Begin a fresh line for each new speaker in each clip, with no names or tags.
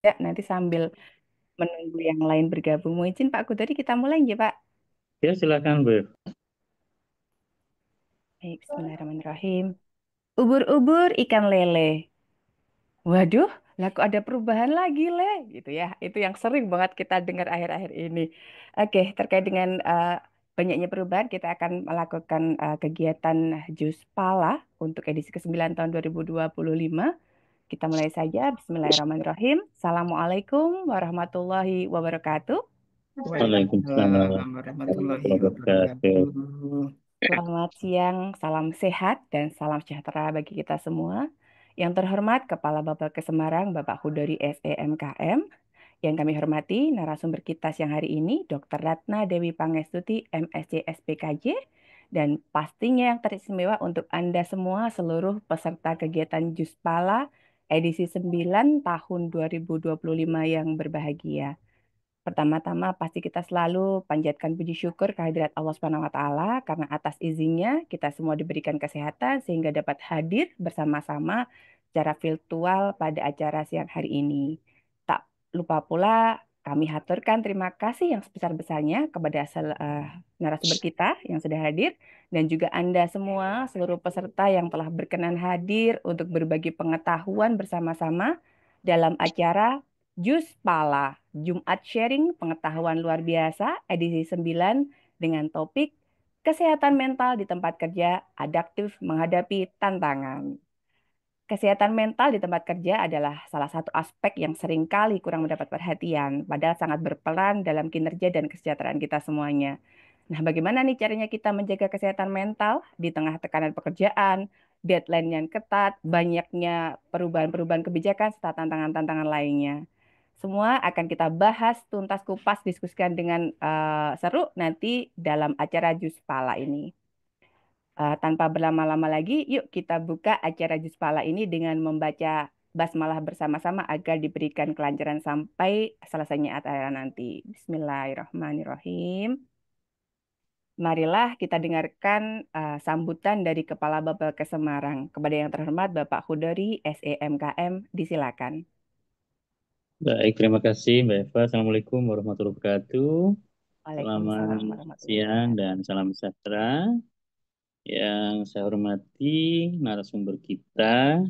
Ya, nanti sambil menunggu yang lain bergabung. Mau izin Pak Kudari kita mulai ya Pak.
Ya, silakan, Bu.
Baik, Bismillahirrahmanirrahim. Ubur-ubur ikan lele. Waduh, lah kok ada perubahan lagi, Le? Gitu ya. Itu yang sering banget kita dengar akhir-akhir ini. Oke, terkait dengan banyaknya perubahan, kita akan melakukan kegiatan Jus Pala untuk edisi ke-9 tahun 2025. Kita mulai saja. Bismillahirrahmanirrahim. Assalamualaikum warahmatullahi wabarakatuh.
Waalaikumsalam
Waalaikumsalam warahmatullahi
warahmatullahi wabarakatuh.
wabarakatuh.
Selamat siang, salam sehat dan salam sejahtera bagi kita semua. Yang terhormat Kepala Bapelkes Semarang, Bapak Hudori SEMKM. Yang kami hormati narasumber kita siang hari ini, Dr. Ratna Dewi Pangestuti, MSc SPKJ, dan pastinya yang teristimewa untuk Anda semua seluruh peserta kegiatan Juspala edisi 9 tahun 2025 yang berbahagia. Pertama-tama pasti kita selalu panjatkan puji syukur kehadirat Allah Subhanahu wa taala karena atas izinnya kita semua diberikan kesehatan sehingga dapat hadir bersama-sama secara virtual pada acara siang hari ini. Tak lupa pula kami haturkan terima kasih yang sebesar-besarnya kepada narasumber kita yang sudah hadir dan juga Anda semua seluruh peserta yang telah berkenan hadir untuk berbagi pengetahuan bersama-sama dalam acara Jus Pala, Jumat Sharing Pengetahuan Luar Biasa, edisi 9 dengan topik Kesehatan Mental di Tempat Kerja, Adaptif Menghadapi Tantangan. Kesehatan mental di tempat kerja adalah salah satu aspek yang seringkali kurang mendapat perhatian, padahal sangat berperan dalam kinerja dan kesejahteraan kita semuanya. Nah, bagaimana nih caranya kita menjaga kesehatan mental di tengah tekanan pekerjaan, deadline yang ketat, banyaknya perubahan-perubahan kebijakan, serta tantangan-tantangan lainnya. Semua akan kita bahas tuntas kupas, diskusikan dengan seru nanti dalam acara Jus Pala ini. Tanpa berlama-lama lagi, yuk kita buka acara Jus Pala ini dengan membaca basmalah bersama-sama agar diberikan kelancaran sampai selesainya acara nanti. Bismillahirrahmanirrahim. Marilah kita dengarkan sambutan dari Kepala Bapelkes Semarang. Kepada yang terhormat Bapak Hudori SEMKM, disilakan.
Baik, terima kasih Mbak Eva. Assalamualaikum warahmatullahi wabarakatuh.
Waalaikumsalam
Selamat
warahmatullahi
siang dan
wabarakatuh.
salam sejahtera. Yang saya hormati narasumber kita,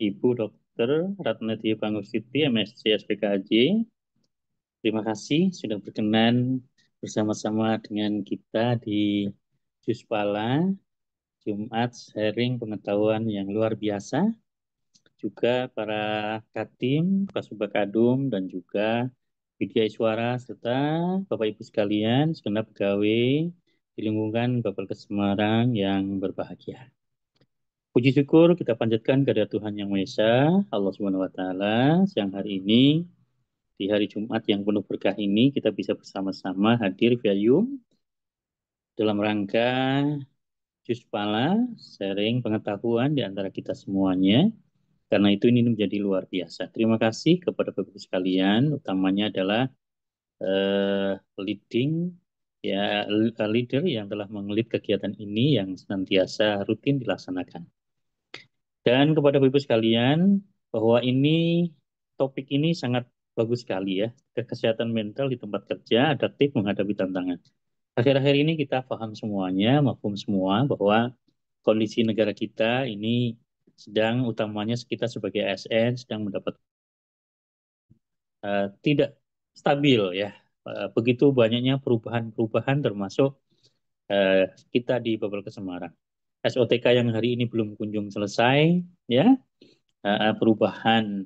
Ibu Dr. Ratna Dewi Pangestuti, MSc SPKJ. Terima kasih sudah berkenan bersama-sama dengan kita di Juspala, Jumat Sharing Pengetahuan yang luar biasa. Juga para Katim, Kasubag Kadum, dan juga Widya Iswara, serta Bapak Ibu sekalian, segenap pegawai di lingkungan Bapelkes Semarang yang berbahagia. Puji syukur kita panjatkan kepada Tuhan Yang Maha Esa, Allah Subhanahu wa Ta'ala, siang hari ini, di hari Jumat yang penuh berkah ini, kita bisa bersama-sama hadir via Zoom dalam rangka Juspala, sharing pengetahuan di antara kita semuanya. Karena itu ini menjadi luar biasa. Terima kasih kepada Bapak Ibu sekalian, utamanya adalah leading ya leader yang telah mengelit kegiatan ini yang senantiasa rutin dilaksanakan. Dan kepada Bapak Ibu sekalian, bahwa ini topik ini sangat bagus sekali ya. Kesehatan mental di tempat kerja, adaptif menghadapi tantangan. Akhir-akhir ini kita paham semuanya, mafhum semua bahwa kondisi negara kita ini sedang utamanya kita sebagai ASN sedang mendapat tidak stabil ya. Begitu banyaknya perubahan-perubahan termasuk kita di Bapelkes Semarang. SOTK yang hari ini belum kunjung selesai ya. Perubahan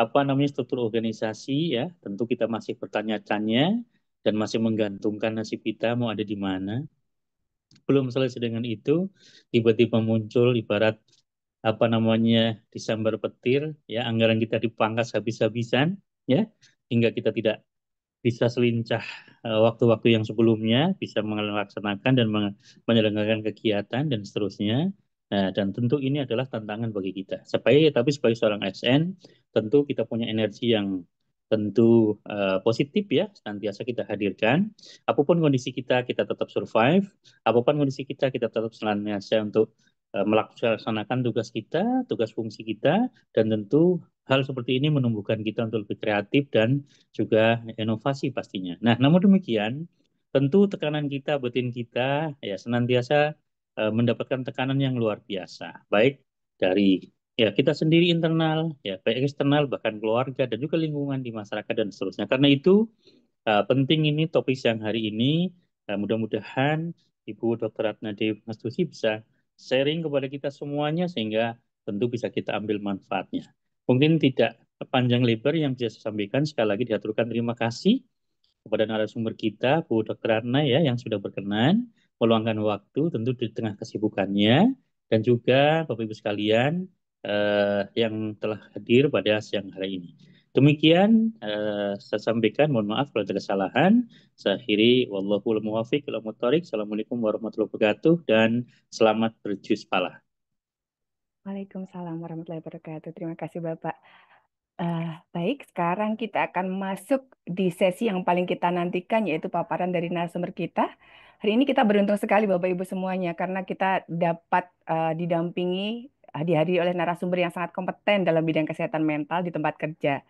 apa namanya struktur organisasi ya, tentu kita masih bertanya-tanya dan masih menggantungkan nasib kita mau ada di mana. Belum selesai dengan itu, tiba-tiba muncul ibarat apa namanya disambar petir ya, anggaran kita dipangkas habis-habisan ya, hingga kita tidak bisa selincah waktu-waktu yang sebelumnya bisa melaksanakan dan menyelenggarakan kegiatan dan seterusnya. Nah, dan tentu ini adalah tantangan bagi kita. Tapi sebagai seorang SN, tentu kita punya energi yang tentu positif ya, senantiasa kita hadirkan. Apapun kondisi kita, kita tetap survive. Apapun kondisi kita tetap senantiasa untuk melaksanakan tugas kita, tugas fungsi kita, dan tentu hal seperti ini menumbuhkan kita untuk lebih kreatif dan juga inovasi pastinya. Nah, namun demikian, tentu tekanan kita, batin kita, ya senantiasa mendapatkan tekanan yang luar biasa, baik dari ya kita sendiri internal, ya baik eksternal, bahkan keluarga dan juga lingkungan di masyarakat dan seterusnya. Karena itu penting ini topik yang hari ini. Mudah-mudahan Ibu Dr. Ratna Dewi Mastusi bisa sharing kepada kita semuanya sehingga tentu bisa kita ambil manfaatnya. Mungkin tidak panjang lebar yang bisa saya sampaikan. Sekali lagi diaturkan terima kasih kepada narasumber kita, Bu Dr. Ratna ya, yang sudah berkenan meluangkan waktu tentu di tengah kesibukannya dan juga Bapak Ibu sekalian yang telah hadir pada siang hari ini. Demikian saya sampaikan, mohon maaf kalau ada kesalahan. Saya akhiri, wallahul muwafiq ila muthoriq. Assalamualaikum warahmatullahi wabarakatuh dan selamat berjus pala.
Waalaikumsalam warahmatullahi wabarakatuh. Terima kasih Bapak. Baik, sekarang kita akan masuk di sesi yang paling kita nantikan, yaitu paparan dari narasumber kita. Hari ini kita beruntung sekali Bapak Ibu semuanya, karena kita dapat didampingi, dihadiri oleh narasumber yang sangat kompeten dalam bidang kesehatan mental di tempat kerja.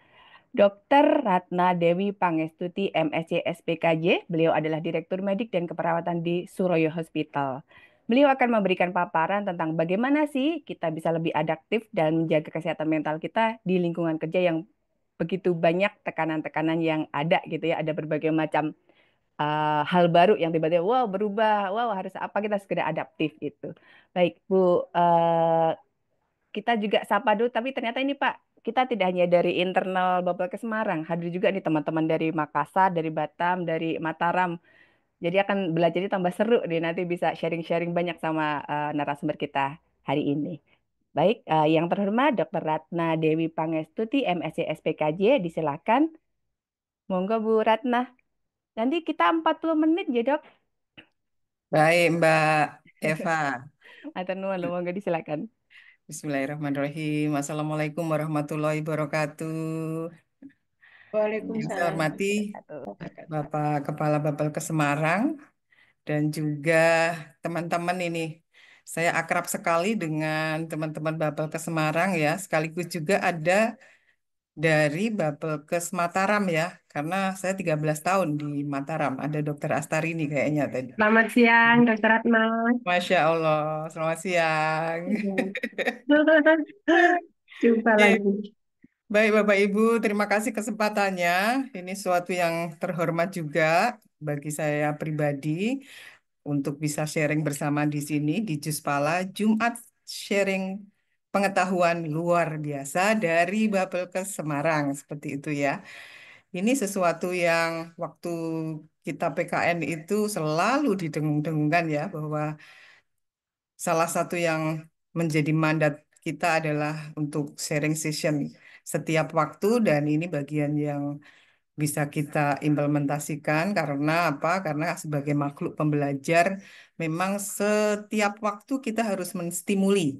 Dr. Ratna Dewi Pangestuti, MSc SPKJ. Beliau adalah Direktur Medik dan Keperawatan di Suroyo Hospital. Beliau akan memberikan paparan tentang bagaimana sih kita bisa lebih adaptif dan menjaga kesehatan mental kita di lingkungan kerja yang begitu banyak tekanan-tekanan yang ada gitu ya. Ada berbagai macam hal baru yang tiba-tiba wow berubah, wow harus apa kita segera adaptif itu. Baik, Bu, kita juga sapa dulu, tapi ternyata ini Pak, kita tidak hanya dari internal Babel ke Semarang, hadir juga nih teman-teman dari Makassar, dari Batam, dari Mataram. Jadi akan belajarnya tambah seru nih, nanti bisa sharing-sharing banyak sama narasumber kita hari ini. Baik, yang terhormat Dr. Ratna Dewi Pangestuti, MSc SPKJ, disilakan. Monggo Bu Ratna. Nanti kita 40 menit ya Dok.
Baik, Mbak Eva.
Atau nuwun, monggo disilakan.
Bismillahirrahmanirrahim. Assalamualaikum warahmatullahi wabarakatuh. Yang saya
Waalaikumsalam
hormati
warahmatullahi
Satu.
wabarakatuh.
Bapak Kepala Bapelkes Semarang dan juga teman-teman ini. Saya akrab sekali dengan teman-teman Bapelkes Semarang ya. Sekaligus juga ada dari Bapelkes Mataram ya. Karena saya 13 tahun di Mataram. Ada Dokter Astarini kayaknya tadi.
Selamat siang, Dokter Ratna.
Masya Allah, selamat siang.
Iya. Jumpa
Iya.
lagi.
Baik Bapak Ibu, terima kasih kesempatannya. Ini suatu yang terhormat juga bagi saya pribadi untuk bisa sharing bersama di sini di Juspala Jumat sharing pengetahuan luar biasa dari Bapelkes Semarang seperti itu ya. Ini sesuatu yang waktu kita PKN itu selalu didengung-dengungkan ya bahwa salah satu yang menjadi mandat kita adalah untuk sharing session setiap waktu dan ini bagian yang bisa kita implementasikan karena apa? Karena sebagai makhluk pembelajar memang setiap waktu kita harus menstimuli.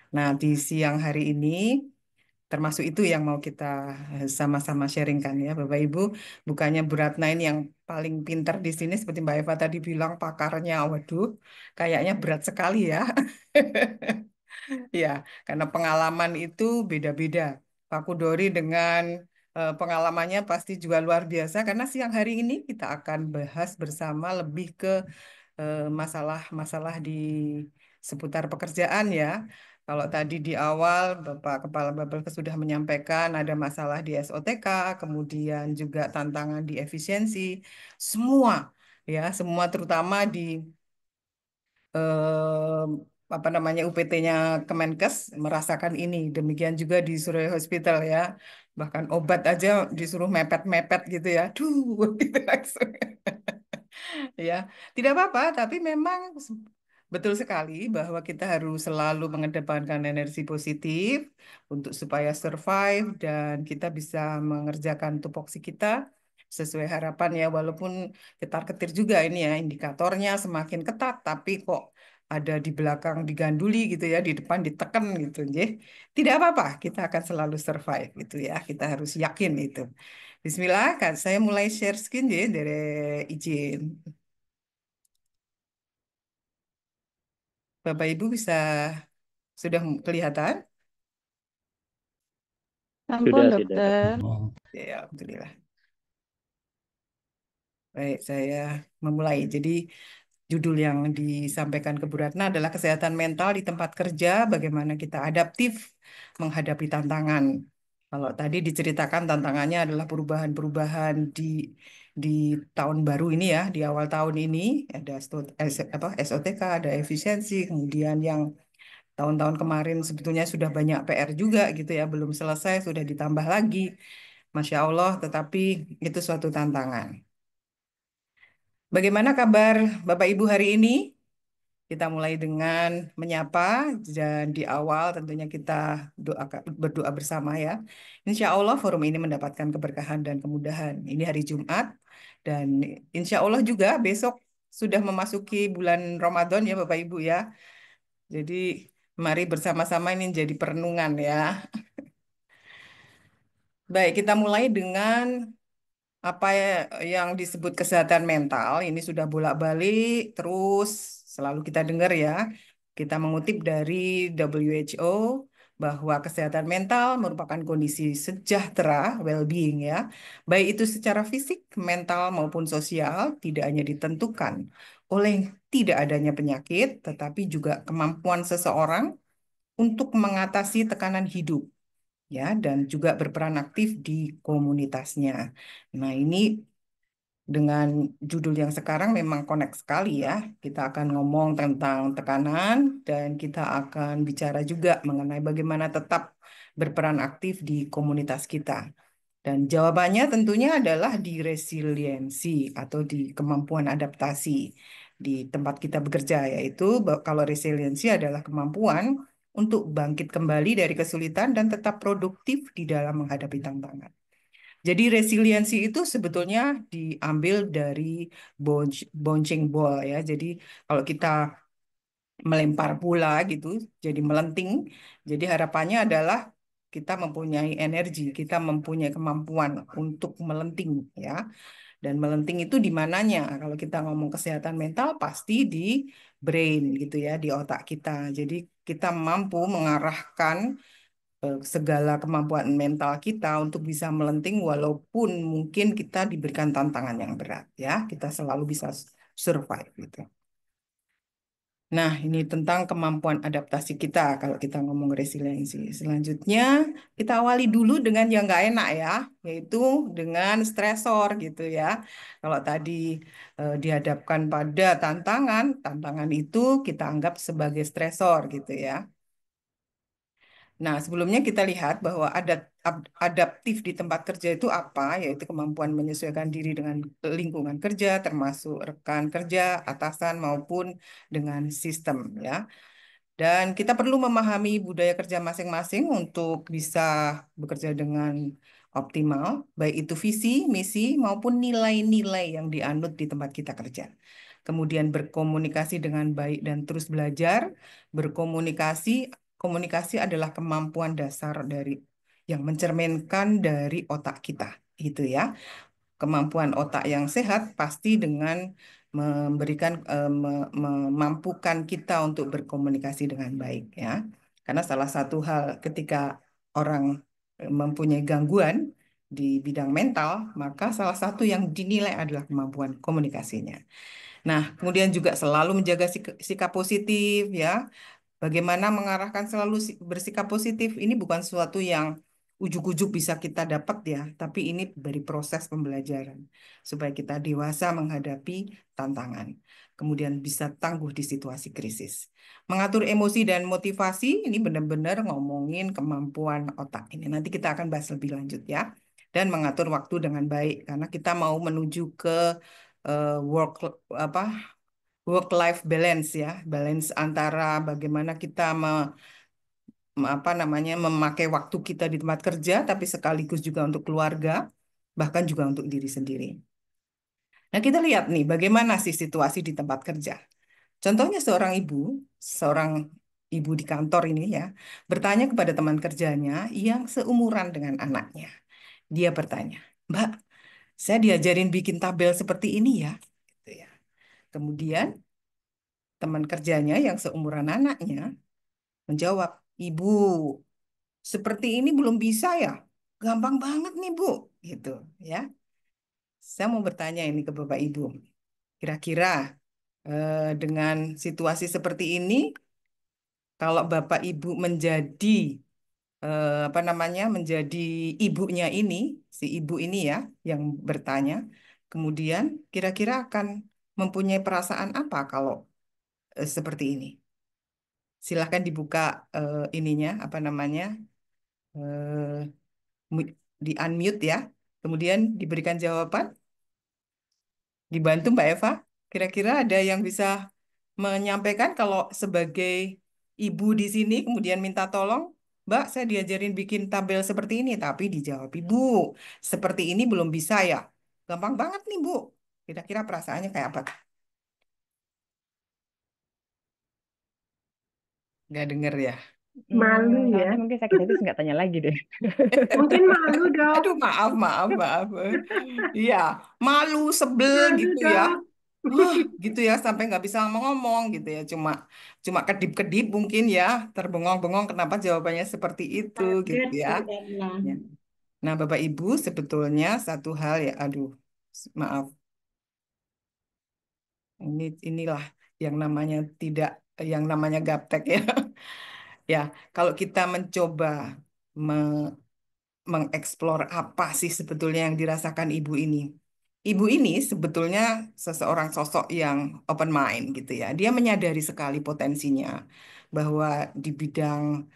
Nah, di siang hari ini termasuk itu yang mau kita sama-sama sharingkan ya Bapak Ibu. Bukannya Bu Ratna ini yang paling pintar di sini seperti Mbak Eva tadi bilang pakarnya, waduh, kayaknya berat sekali ya. Ya, karena pengalaman itu beda-beda. Pak Kudori dengan pengalamannya pasti juga luar biasa karena siang hari ini kita akan bahas bersama lebih ke masalah-masalah di seputar pekerjaan ya. Kalau tadi di awal Bapak Kepala Bapelkes sudah menyampaikan ada masalah di SOTK, kemudian juga tantangan di efisiensi, semua ya, semua terutama di eh, apa namanya UPT-nya Kemenkes merasakan ini. Demikian juga di Surabaya Hospital ya. Bahkan obat aja disuruh mepet-mepet gitu ya. Duh, gitu langsung. Ya, tidak apa-apa, tapi memang betul sekali bahwa kita harus selalu mengedepankan energi positif untuk supaya survive dan kita bisa mengerjakan tupoksi kita sesuai harapan ya, walaupun ketar-ketir juga ini ya indikatornya semakin ketat, tapi kok ada di belakang diganduli gitu ya, di depan ditekan gitu, ya. Tidak apa-apa, kita akan selalu survive gitu ya, kita harus yakin itu. Bismillah, kan saya mulai share screen ya dari izin. Bapak Ibu bisa sudah kelihatan?
Ampun,
Sudah, Kak.
dokter.
Ya, alhamdulillah. Baik, saya memulai. Jadi judul yang disampaikan ke Bu Ratna adalah kesehatan mental di tempat kerja, bagaimana kita adaptif menghadapi tantangan. Kalau tadi diceritakan tantangannya adalah perubahan-perubahan di tahun baru ini ya, di awal tahun ini ada SOTK, ada efisiensi, kemudian yang tahun-tahun kemarin sebetulnya sudah banyak PR juga gitu ya, belum selesai sudah ditambah lagi. Masya Allah, tetapi itu suatu tantangan. Bagaimana kabar Bapak Ibu hari ini? Kita mulai dengan menyapa dan di awal tentunya kita berdoa bersama ya. Insya Allah forum ini mendapatkan keberkahan dan kemudahan. Ini hari Jumat dan insya Allah juga besok sudah memasuki bulan Ramadan ya Bapak Ibu ya. Jadi mari bersama-sama ini jadi perenungan ya. Baik, kita mulai dengan apa yang disebut kesehatan mental ini sudah bolak-balik terus selalu kita dengar ya. Kita mengutip dari WHO bahwa kesehatan mental merupakan kondisi sejahtera, well-being ya. Baik itu secara fisik, mental maupun sosial, tidak hanya ditentukan oleh tidak adanya penyakit, tetapi juga kemampuan seseorang untuk mengatasi tekanan hidup ya dan juga berperan aktif di komunitasnya. Nah, ini dengan judul yang sekarang memang connect sekali ya. Kita akan ngomong tentang tekanan dan kita akan bicara juga mengenai bagaimana tetap berperan aktif di komunitas kita. Dan jawabannya tentunya adalah di resiliensi atau di kemampuan adaptasi di tempat kita bekerja, yaitu kalau resiliensi adalah kemampuan untuk bangkit kembali dari kesulitan dan tetap produktif di dalam menghadapi tantangan. Jadi resiliensi itu sebetulnya diambil dari bouncing ball ya. Jadi kalau kita melempar bola gitu, jadi melenting. Jadi harapannya adalah kita mempunyai energi, kita mempunyai kemampuan untuk melenting ya. Dan melenting itu di mananya? Kalau kita ngomong kesehatan mental pasti di brain gitu ya, di otak kita. Jadi kita mampu mengarahkan segala kemampuan mental kita untuk bisa melenting walaupun mungkin kita diberikan tantangan yang berat ya. Kita selalu bisa survive gitu. Nah, ini tentang kemampuan adaptasi kita kalau kita ngomong resiliensi. Selanjutnya, kita awali dulu dengan yang nggak enak ya, yaitu dengan stresor gitu ya. Kalau tadi dihadapkan pada tantangan, tantangan itu kita anggap sebagai stresor gitu ya. Nah, sebelumnya kita lihat bahwa adaptif di tempat kerja itu apa, yaitu kemampuan menyesuaikan diri dengan lingkungan kerja, termasuk rekan kerja, atasan maupun dengan sistem ya. Dan kita perlu memahami budaya kerja masing-masing untuk bisa bekerja dengan optimal, baik itu visi, misi, maupun nilai-nilai yang dianut di tempat kita kerja. Kemudian berkomunikasi dengan baik dan terus belajar. Komunikasi adalah kemampuan dasar dari yang mencerminkan dari otak kita, gitu ya. Kemampuan otak yang sehat pasti dengan memampukan kita untuk berkomunikasi dengan baik ya. Karena salah satu hal ketika orang mempunyai gangguan di bidang mental, maka salah satu yang dinilai adalah kemampuan komunikasinya. Nah, kemudian juga selalu menjaga sikap positif ya. Bagaimana mengarahkan selalu bersikap positif ini bukan sesuatu yang ujuk-ujuk bisa kita dapat ya, tapi ini dari proses pembelajaran supaya kita dewasa menghadapi tantangan, kemudian bisa tangguh di situasi krisis. Mengatur emosi dan motivasi ini benar-benar ngomongin kemampuan otak ini. Nanti kita akan bahas lebih lanjut ya. Dan mengatur waktu dengan baik karena kita mau menuju ke work apa work life balance ya, balance antara bagaimana kita apa namanya memakai waktu kita di tempat kerja tapi sekaligus juga untuk keluarga, bahkan juga untuk diri sendiri. Nah, kita lihat nih bagaimana sih situasi di tempat kerja. Contohnya seorang ibu di kantor ini ya, bertanya kepada teman kerjanya yang seumuran dengan anaknya. Dia bertanya, "Mbak, saya diajarin bikin tabel seperti ini ya." Gitu ya. Kemudian teman kerjanya yang seumuran anaknya menjawab, "Ibu, seperti ini belum bisa ya? Gampang banget nih, Bu." Gitu, ya. Saya mau bertanya ini ke Bapak Ibu. Kira-kira dengan situasi seperti ini, kalau Bapak Ibu menjadi apa namanya, menjadi ibunya ini, si ibu ini ya, yang bertanya, kemudian kira-kira akan mempunyai perasaan apa kalau seperti ini? Silahkan dibuka ininya, apa namanya, eh, di unmute ya, kemudian diberikan jawaban. Dibantu Mbak Eva, kira-kira ada yang bisa menyampaikan kalau sebagai ibu di sini kemudian minta tolong, Mbak, saya diajarin bikin tabel seperti ini, tapi dijawab Ibu, seperti ini belum bisa ya. Gampang banget nih, Bu. Kira-kira perasaannya kayak apa? Nggak denger ya?
Malu ya.
Soalnya mungkin sakit hati terus nggak tanya lagi deh.
Mungkin malu dong.
Aduh, maaf, maaf, maaf. Iya, malu, sebel
Malu
gitu ya.
dong.
Gitu ya, sampai nggak bisa ngomong gitu ya. Cuma cuma kedip-kedip mungkin ya, terbengong-bengong kenapa jawabannya seperti itu gitu
Kaget
ya.
kayaknya.
Ya. Nah, Bapak Ibu, sebetulnya satu hal ya, aduh, maaf, inilah yang namanya tidak, yang namanya gaptek ya. Ya, kalau kita mencoba mengeksplor apa sih sebetulnya yang dirasakan ibu ini. Ibu ini sebetulnya seseorang sosok yang open mind gitu ya. Dia menyadari sekali potensinya bahwa di bidang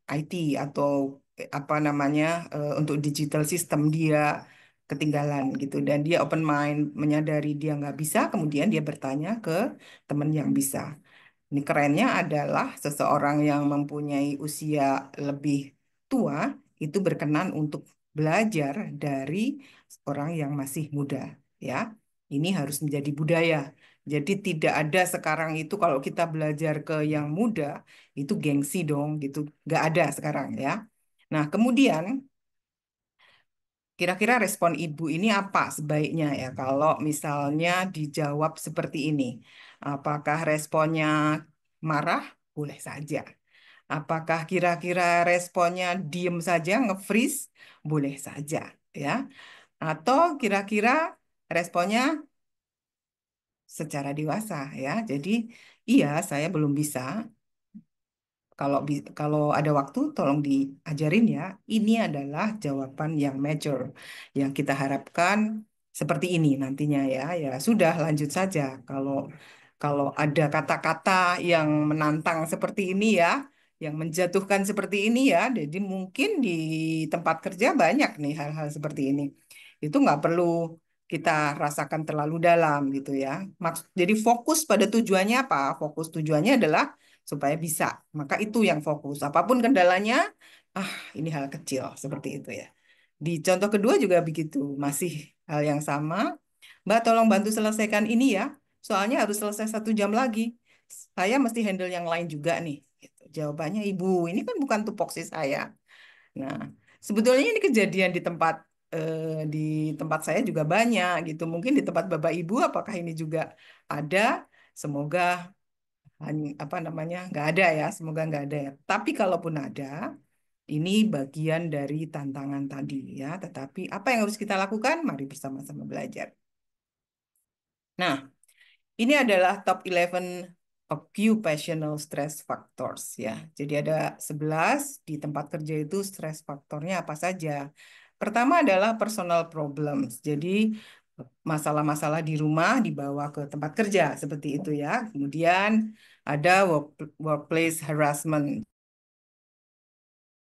IT atau apa namanya untuk digital system dia ketinggalan gitu dan dia open mind menyadari dia nggak bisa kemudian dia bertanya ke teman yang bisa. Ini kerennya adalah seseorang yang mempunyai usia lebih tua itu berkenan untuk belajar dari orang yang masih muda, ya. Ini harus menjadi budaya. Jadi tidak ada sekarang itu kalau kita belajar ke yang muda itu gengsi dong gitu. Nggak ada sekarang ya. Nah, kemudian kira-kira respon ibu ini apa sebaiknya ya kalau misalnya dijawab seperti ini? Apakah responnya marah? Boleh saja. Apakah kira-kira responnya diem saja, nge-freeze? Boleh saja, ya. Atau kira-kira responnya secara dewasa, ya. Jadi, iya, saya belum bisa. Kalau ada waktu, tolong diajarin ya. Ini adalah jawaban yang major, yang kita harapkan seperti ini nantinya ya. Ya sudah, lanjut saja. Kalau kalau ada kata-kata yang menantang seperti ini ya, yang menjatuhkan seperti ini ya, jadi mungkin di tempat kerja banyak nih hal-hal seperti ini. Itu nggak perlu kita rasakan terlalu dalam gitu ya. Jadi fokus pada tujuannya apa? Fokus tujuannya adalah supaya bisa. Maka itu yang fokus. Apapun kendalanya, ah ini hal kecil seperti itu ya. Di contoh kedua juga begitu, masih hal yang sama. Mbak, tolong bantu selesaikan ini ya. Soalnya harus selesai 1 jam lagi. Saya mesti handle yang lain juga nih. Gitu. Jawabannya, Ibu, ini kan bukan tupoksi saya. Nah, sebetulnya ini kejadian di tempat saya juga banyak gitu. Mungkin di tempat Bapak Ibu, apakah ini juga ada? Semoga apa namanya nggak ada ya, semoga nggak ada ya. Tapi kalaupun ada, ini bagian dari tantangan tadi ya. Tetapi apa yang harus kita lakukan? Mari bersama-sama belajar. Nah, ini adalah top 11 occupational stress factors ya. Jadi ada 11 di tempat kerja itu stress faktornya apa saja. Pertama adalah personal problems. Jadi masalah-masalah di rumah dibawa ke tempat kerja seperti itu ya. Kemudian ada workplace harassment.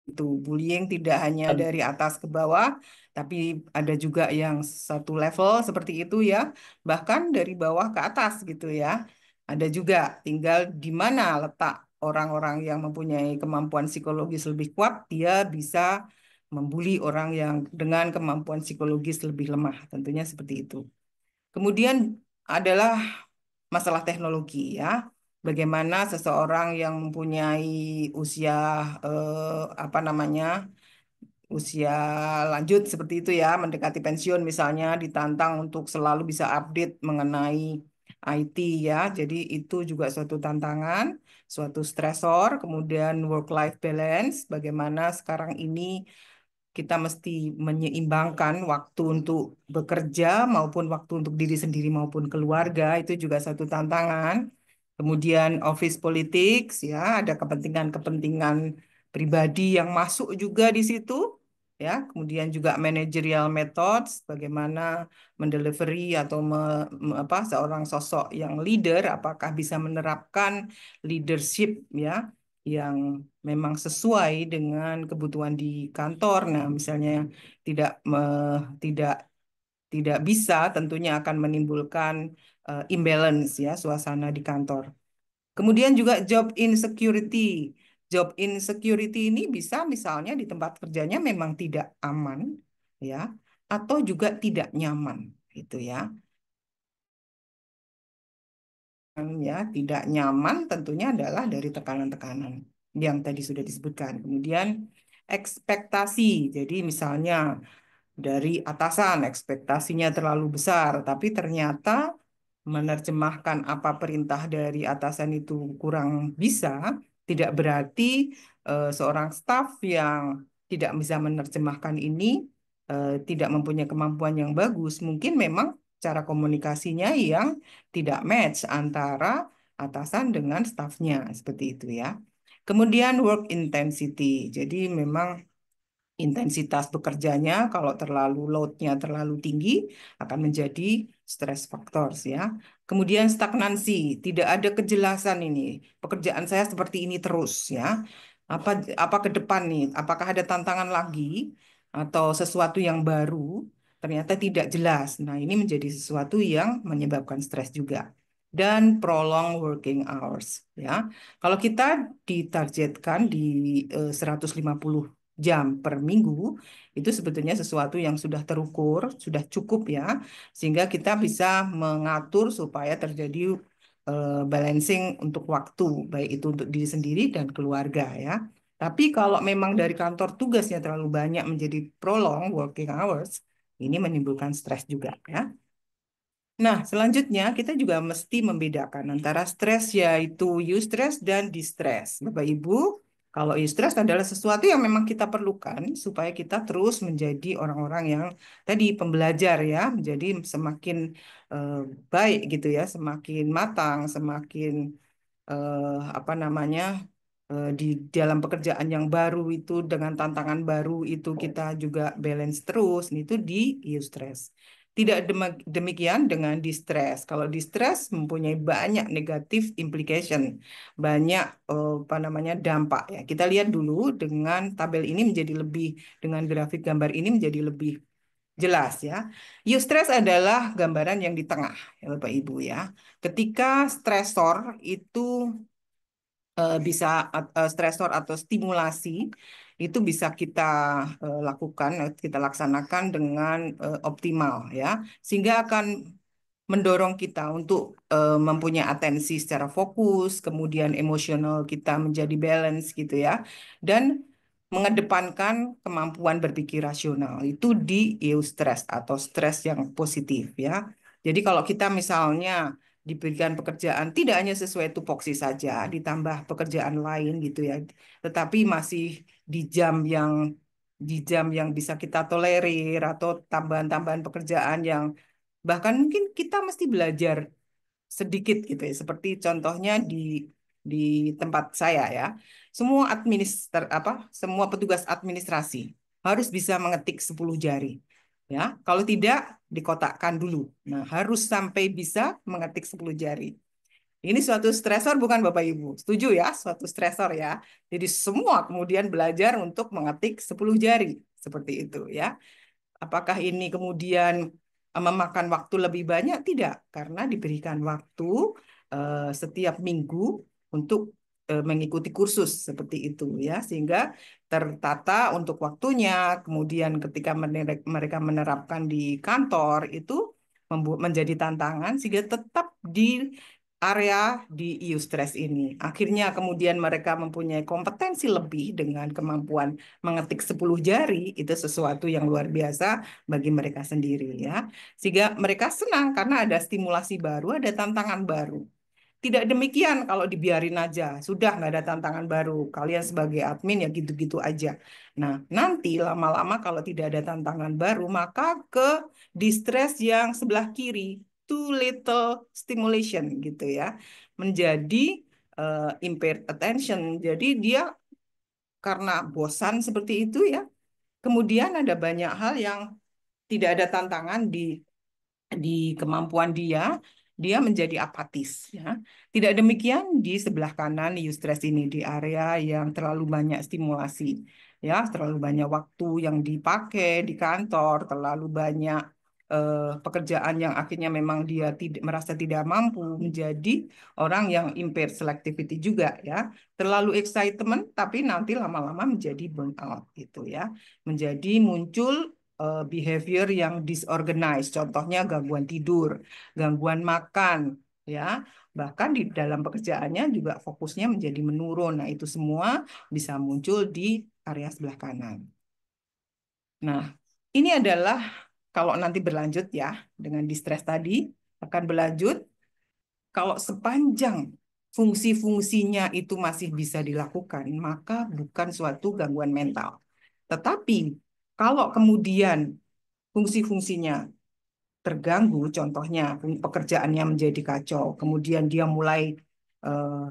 Itu bullying tidak hanya dari atas ke bawah, tapi ada juga yang satu level seperti itu ya, bahkan dari bawah ke atas gitu ya. Ada juga tinggal di mana letak orang-orang yang mempunyai kemampuan psikologis lebih kuat, dia bisa membuli orang yang dengan kemampuan psikologis lebih lemah, tentunya seperti itu. Kemudian adalah masalah teknologi ya. Bagaimana seseorang yang mempunyai usia apa namanya usia lanjut seperti itu ya, mendekati pensiun misalnya, ditantang untuk selalu bisa update mengenai IT ya. Jadi itu juga suatu tantangan, suatu stresor. Kemudian work-life balance, bagaimana sekarang ini kita mesti menyeimbangkan waktu untuk bekerja maupun waktu untuk diri sendiri maupun keluarga, itu juga satu tantangan. Kemudian office politics ya, ada kepentingan-kepentingan pribadi yang masuk juga di situ ya. Kemudian juga managerial methods, bagaimana mendelivery atau seorang sosok yang leader apakah bisa menerapkan leadership ya yang memang sesuai dengan kebutuhan di kantor. Nah, misalnya tidak tidak tidak bisa, tentunya akan menimbulkan imbalance ya suasana di kantor. Kemudian juga job insecurity. Job insecurity ini bisa misalnya di tempat kerjanya memang tidak aman ya atau juga tidak nyaman gitu ya. Ya, tidak nyaman tentunya adalah dari tekanan-tekanan yang tadi sudah disebutkan. Kemudian ekspektasi. Jadi misalnya dari atasan ekspektasinya terlalu besar, tapi ternyata menerjemahkan apa perintah dari atasan itu kurang bisa, tidak berarti seorang staf yang tidak bisa menerjemahkan ini tidak mempunyai kemampuan yang bagus. Mungkin memang cara komunikasinya yang tidak match antara atasan dengan stafnya, seperti itu ya. Kemudian work intensity. Jadi memang intensitas bekerjanya kalau terlalu loadnya terlalu tinggi akan menjadi stress factors ya. Kemudian stagnansi, tidak ada kejelasan ini. Pekerjaan saya seperti ini terus ya. Apa apa ke depan nih? Apakah ada tantangan lagi atau sesuatu yang baru? Ternyata tidak jelas. Nah, ini menjadi sesuatu yang menyebabkan stres juga. Dan prolong working hours ya. Kalau kita ditargetkan di 150 jam per minggu, itu sebetulnya sesuatu yang sudah terukur, sudah cukup ya, sehingga kita bisa mengatur supaya terjadi balancing untuk waktu, baik itu untuk diri sendiri dan keluarga ya. Tapi kalau memang dari kantor tugasnya terlalu banyak menjadi prolong working hours, ini menimbulkan stres juga ya. Nah, selanjutnya kita juga mesti membedakan antara stres yaitu eustress dan distress. Bapak Ibu, kalau eustress adalah sesuatu yang memang kita perlukan supaya kita terus menjadi orang-orang yang tadi pembelajar ya, menjadi semakin eh, baik gitu ya, semakin matang, semakin apa namanya di dalam pekerjaan yang baru itu dengan tantangan baru itu kita juga balance terus. Nah, itu di eustress. Tidak demikian dengan distress. Kalau distress mempunyai banyak negatif implication, banyak apa namanya dampak ya. Kita lihat dulu dengan tabel ini menjadi lebih dengan grafik gambar ini menjadi lebih jelas ya. Eustress adalah gambaran yang di tengah ya Bapak Ibu ya. Ketika stresor itu bisa stresor atau stimulasi itu bisa kita lakukan, kita laksanakan dengan optimal ya, sehingga akan mendorong kita untuk mempunyai atensi secara fokus, kemudian emosional kita menjadi balance gitu ya, dan mengedepankan kemampuan berpikir rasional itu di eustress atau stres yang positif ya. Jadi kalau kita misalnya diberikan pekerjaan tidak hanya sesuai tupoksi saja, ditambah pekerjaan lain gitu ya, tetapi masih di jam yang bisa kita tolerir atau tambahan-tambahan pekerjaan yang bahkan mungkin kita mesti belajar sedikit gitu ya. Seperti contohnya di tempat saya ya. Semua petugas administrasi harus bisa mengetik 10 jari. Ya, kalau tidak dikotakkan dulu. Nah, harus sampai bisa mengetik 10 jari. Ini suatu stresor bukan Bapak Ibu? Setuju ya, suatu stresor ya. Jadi semua kemudian belajar untuk mengetik 10 jari. Seperti itu ya. Apakah ini kemudian memakan waktu lebih banyak? Tidak, karena diberikan waktu setiap minggu untuk mengikuti kursus seperti itu ya, sehingga tertata untuk waktunya. Kemudian ketika mereka menerapkan di kantor itu menjadi tantangan sehingga tetap area di eustress ini. Akhirnya kemudian mereka mempunyai kompetensi lebih dengan kemampuan mengetik 10 jari, itu sesuatu yang luar biasa bagi mereka sendiri ya. Sehingga mereka senang karena ada stimulasi baru, ada tantangan baru. Tidak demikian kalau dibiarin aja, sudah nggak ada tantangan baru. Kalian sebagai admin ya gitu-gitu aja. Nah, nanti lama-lama kalau tidak ada tantangan baru, maka ke distress yang sebelah kiri, too little stimulation gitu ya, menjadi impaired attention. Jadi dia karena bosan seperti itu ya, kemudian ada banyak hal yang tidak ada tantangan di kemampuan dia, dia menjadi apatis ya. Tidak demikian di sebelah kanan eustress ini di area yang terlalu banyak stimulasi ya, terlalu banyak waktu yang dipakai di kantor, terlalu banyak pekerjaan yang akhirnya memang dia tidak merasa tidak mampu menjadi orang yang impaired selectivity juga ya. Terlalu excitement tapi nanti lama-lama menjadi burnout gitu ya. Menjadi muncul behavior yang disorganized, contohnya gangguan tidur, gangguan makan, ya. Bahkan di dalam pekerjaannya juga fokusnya menjadi menurun. Nah, itu semua bisa muncul di area sebelah kanan. Nah, ini adalah kalau nanti berlanjut ya, dengan distress tadi, akan berlanjut kalau sepanjang fungsi-fungsinya itu masih bisa dilakukan, maka bukan suatu gangguan mental. Tetapi kalau kemudian fungsi-fungsinya terganggu, contohnya pekerjaannya menjadi kacau, kemudian dia mulai eh,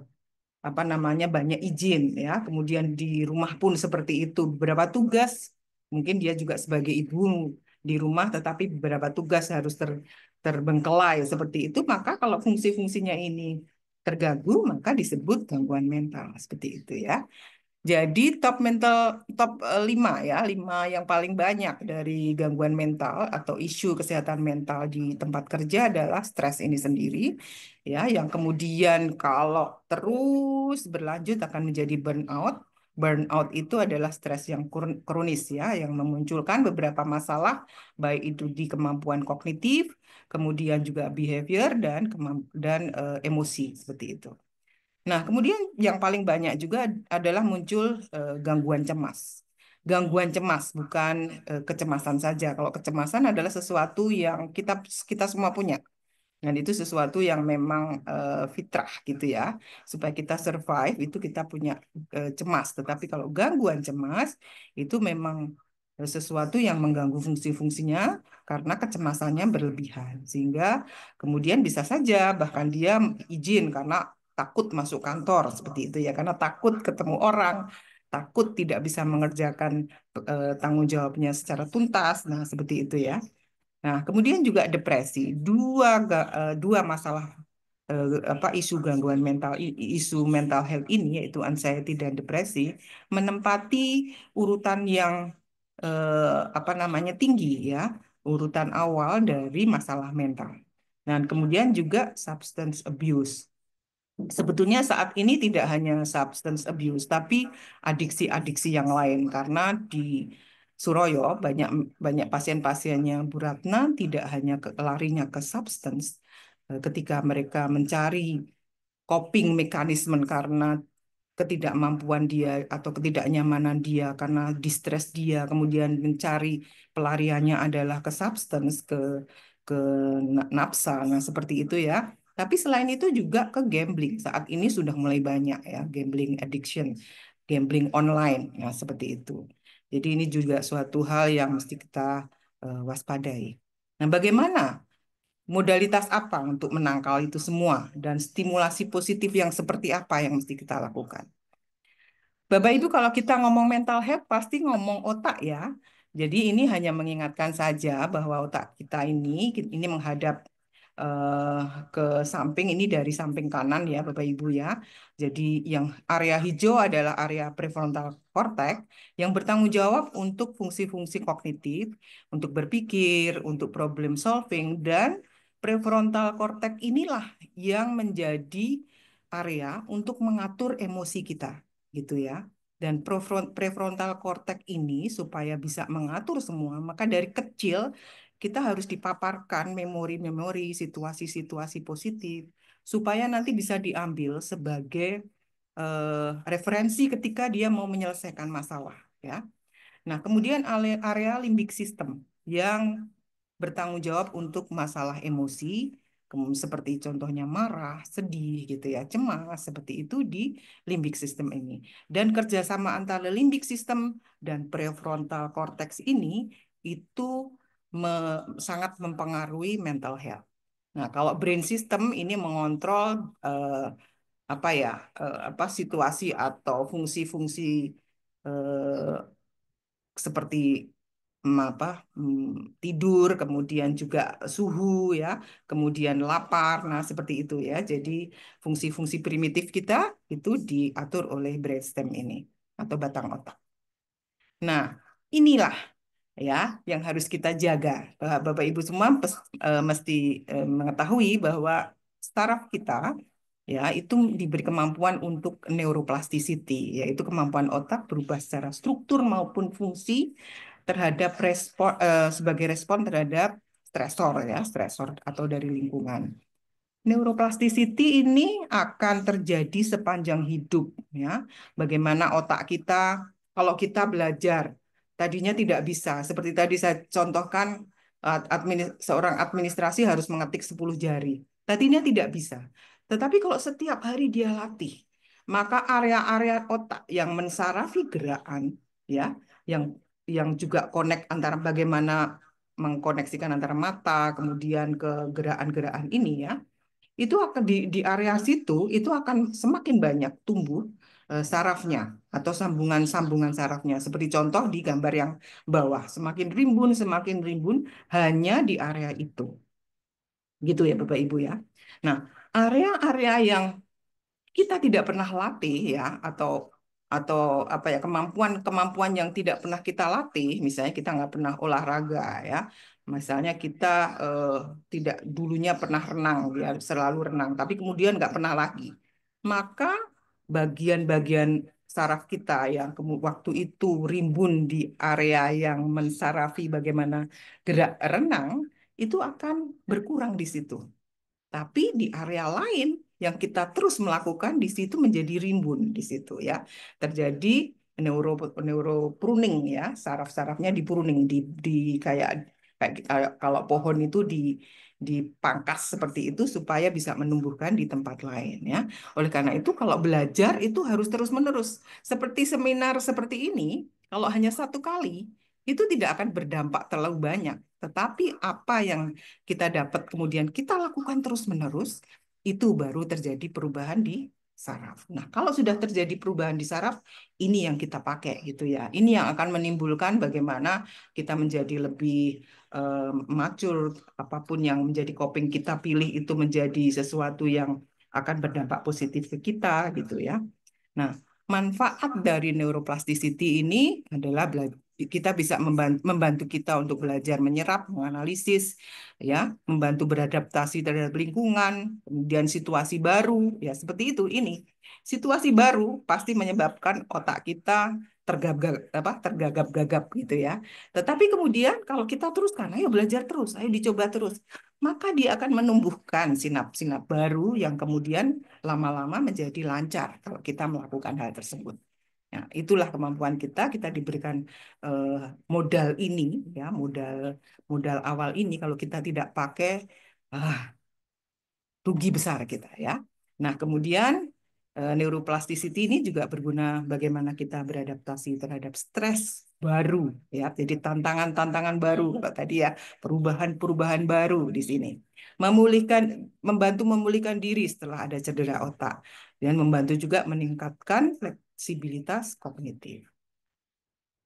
apa namanya banyak izin ya, kemudian di rumah pun seperti itu, beberapa tugas mungkin dia juga sebagai ibu di rumah, tetapi beberapa tugas harus terbengkelai seperti itu, maka kalau fungsi-fungsinya ini terganggu, maka disebut gangguan mental seperti itu ya. Jadi top 5 ya, 5 yang paling banyak dari gangguan mental atau isu kesehatan mental di tempat kerja adalah stres ini sendiri ya, yang kemudian kalau terus berlanjut akan menjadi burnout. Burnout itu adalah stres yang kronis ya, yang memunculkan beberapa masalah baik itu di kemampuan kognitif, kemudian juga behavior dan emosi seperti itu. Nah, kemudian yang paling banyak juga adalah muncul gangguan cemas. Gangguan cemas bukan kecemasan saja. Kalau kecemasan adalah sesuatu yang kita kita semua punya. Dan itu sesuatu yang memang fitrah gitu ya. Supaya kita survive itu kita punya cemas. Tetapi kalau gangguan cemas itu memang sesuatu yang mengganggu fungsi-fungsinya karena kecemasannya berlebihan. Sehingga kemudian bisa saja bahkan dia izin karena takut masuk kantor seperti itu ya. Karena takut ketemu orang, takut tidak bisa mengerjakan tanggung jawabnya secara tuntas. Nah, seperti itu ya. Nah, kemudian juga depresi. Dua masalah apa isu gangguan mental, isu mental health ini yaitu anxiety dan depresi menempati urutan yang apa namanya tinggi ya, urutan awal dari masalah mental. Dan kemudian juga substance abuse. Sebetulnya saat ini tidak hanya substance abuse, tapi adiksi-adiksi yang lain karena di Suroyo banyak banyak pasien-pasiennya Bu Ratna tidak hanya larinya ke substance ketika mereka mencari coping mekanisme karena ketidakmampuan dia atau ketidaknyamanan dia karena distress dia kemudian mencari pelariannya adalah ke substance ke nafsa nah seperti itu ya tapi selain itu juga ke gambling saat ini sudah mulai banyak ya gambling addiction gambling online ya seperti itu jadi ini juga suatu hal yang mesti kita waspadai nah bagaimana modalitas apa untuk menangkal itu semua dan stimulasi positif yang seperti apa yang mesti kita lakukan Bapak Ibu kalau kita ngomong mental health pasti ngomong otak ya. Jadi ini hanya mengingatkan saja bahwa otak kita ini menghadap eh, ke samping ini dari samping kanan ya Bapak Ibu ya. Jadi yang area hijau adalah area prefrontal cortex yang bertanggung jawab untuk fungsi-fungsi kognitif, untuk berpikir, untuk problem solving dan prefrontal cortex inilah yang menjadi area untuk mengatur emosi kita gitu ya. Dan prefrontal cortex ini supaya bisa mengatur semua, maka dari kecil kita harus dipaparkan memori-memori, situasi-situasi positif supaya nanti bisa diambil sebagai referensi ketika dia mau menyelesaikan masalah, ya. Nah, kemudian area limbik system yang bertanggung jawab untuk masalah emosi, seperti contohnya marah, sedih, gitu ya, cemas, seperti itu di limbik system ini. Dan kerjasama antara limbik system dan prefrontal cortex ini itu sangat mempengaruhi mental health. Nah, kalau brain system ini mengontrol eh, apa ya, apa situasi atau fungsi-fungsi eh, seperti apa tidur, kemudian juga suhu ya, kemudian lapar. Nah, seperti itu ya. Jadi fungsi-fungsi primitif kita itu diatur oleh brainstem ini atau batang otak. Nah, inilah ya yang harus kita jaga. Bapak Ibu semua mesti mengetahui bahwa saraf kita ya itu diberi kemampuan untuk neuroplasticity, yaitu kemampuan otak berubah secara struktur maupun fungsi terhadap sebagai respon terhadap stresor atau dari lingkungan. Neuroplasticity ini akan terjadi sepanjang hidup, ya. Bagaimana otak kita kalau kita belajar tadinya tidak bisa, seperti tadi saya contohkan, seorang administrasi harus mengetik 10 jari. Tadinya tidak bisa. Tetapi kalau setiap hari dia latih, maka area-area otak yang mensarafi gerakan, ya, yang juga connect antara bagaimana mengkoneksikan antara mata kemudian ke gerakan-gerakan ini, ya, itu akan di area situ itu akan semakin banyak tumbuh sarafnya atau sambungan-sambungan sarafnya. Seperti contoh di gambar yang bawah, semakin rimbun hanya di area itu. Gitu ya Bapak Ibu ya. Nah, area-area yang kita tidak pernah latih ya, atau apa ya, kemampuan yang tidak pernah kita latih, misalnya kita nggak pernah olahraga ya, misalnya kita eh, tidak dulunya pernah renang ya, selalu renang tapi kemudian nggak pernah lagi, maka bagian-bagian saraf kita yang waktu itu rimbun di area yang mensarafi bagaimana gerak renang itu akan berkurang di situ. Tapi di area lain yang kita terus melakukan di situ menjadi rimbun di situ ya. Terjadi neuro neuropruning ya, saraf-sarafnya dipruning di kayak kayak kalau pohon itu dipangkas seperti itu supaya bisa menumbuhkan di tempat lain ya. Oleh karena itu kalau belajar itu harus terus-menerus. Seperti seminar seperti ini, kalau hanya satu kali itu tidak akan berdampak terlalu banyak. Tetapi apa yang kita dapat kemudian kita lakukan terus-menerus, itu baru terjadi perubahan di saraf. Nah, kalau sudah terjadi perubahan di saraf, ini yang kita pakai gitu ya. Ini yang akan menimbulkan bagaimana kita menjadi lebih mature, apapun yang menjadi coping kita pilih itu menjadi sesuatu yang akan berdampak positif ke kita gitu ya. Nah, manfaat dari neuroplasticity ini adalah kita bisa membantu kita untuk belajar menyerap, menganalisis, ya, membantu beradaptasi terhadap lingkungan, kemudian situasi baru, ya seperti itu. Ini situasi baru pasti menyebabkan otak kita tergagap-gagap gitu ya. Tetapi kemudian kalau kita teruskan, ayo belajar terus, ayo dicoba terus, maka dia akan menumbuhkan sinap-sinap baru yang kemudian lama-lama menjadi lancar kalau kita melakukan hal tersebut. Nah, itulah kemampuan kita. Kita diberikan eh, modal ini, ya, modal modal awal ini. Kalau kita tidak pakai, ah, rugi besar kita ya. Nah, kemudian neuroplasticity ini juga berguna bagaimana kita beradaptasi terhadap stres baru ya. Jadi tantangan-tantangan baru kalau tadi ya, perubahan-perubahan baru di sini. Memulihkan membantu memulihkan diri setelah ada cedera otak dan membantu juga meningkatkan fleksibilitas kognitif.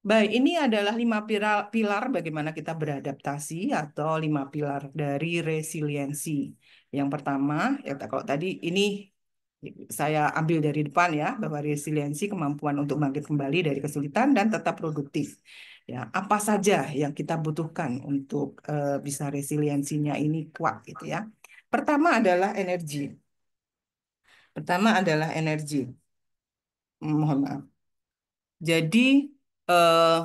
Baik, ini adalah 5 pilar bagaimana kita beradaptasi atau 5 pilar dari resiliensi. Yang pertama, ya kalau tadi ini saya ambil dari depan ya, bahwa resiliensi kemampuan untuk bangkit kembali dari kesulitan dan tetap produktif. Ya, apa saja yang kita butuhkan untuk bisa resiliensinya ini kuat gitu ya. Pertama adalah energi. Pertama adalah energi. Mohon maaf. Jadi eh,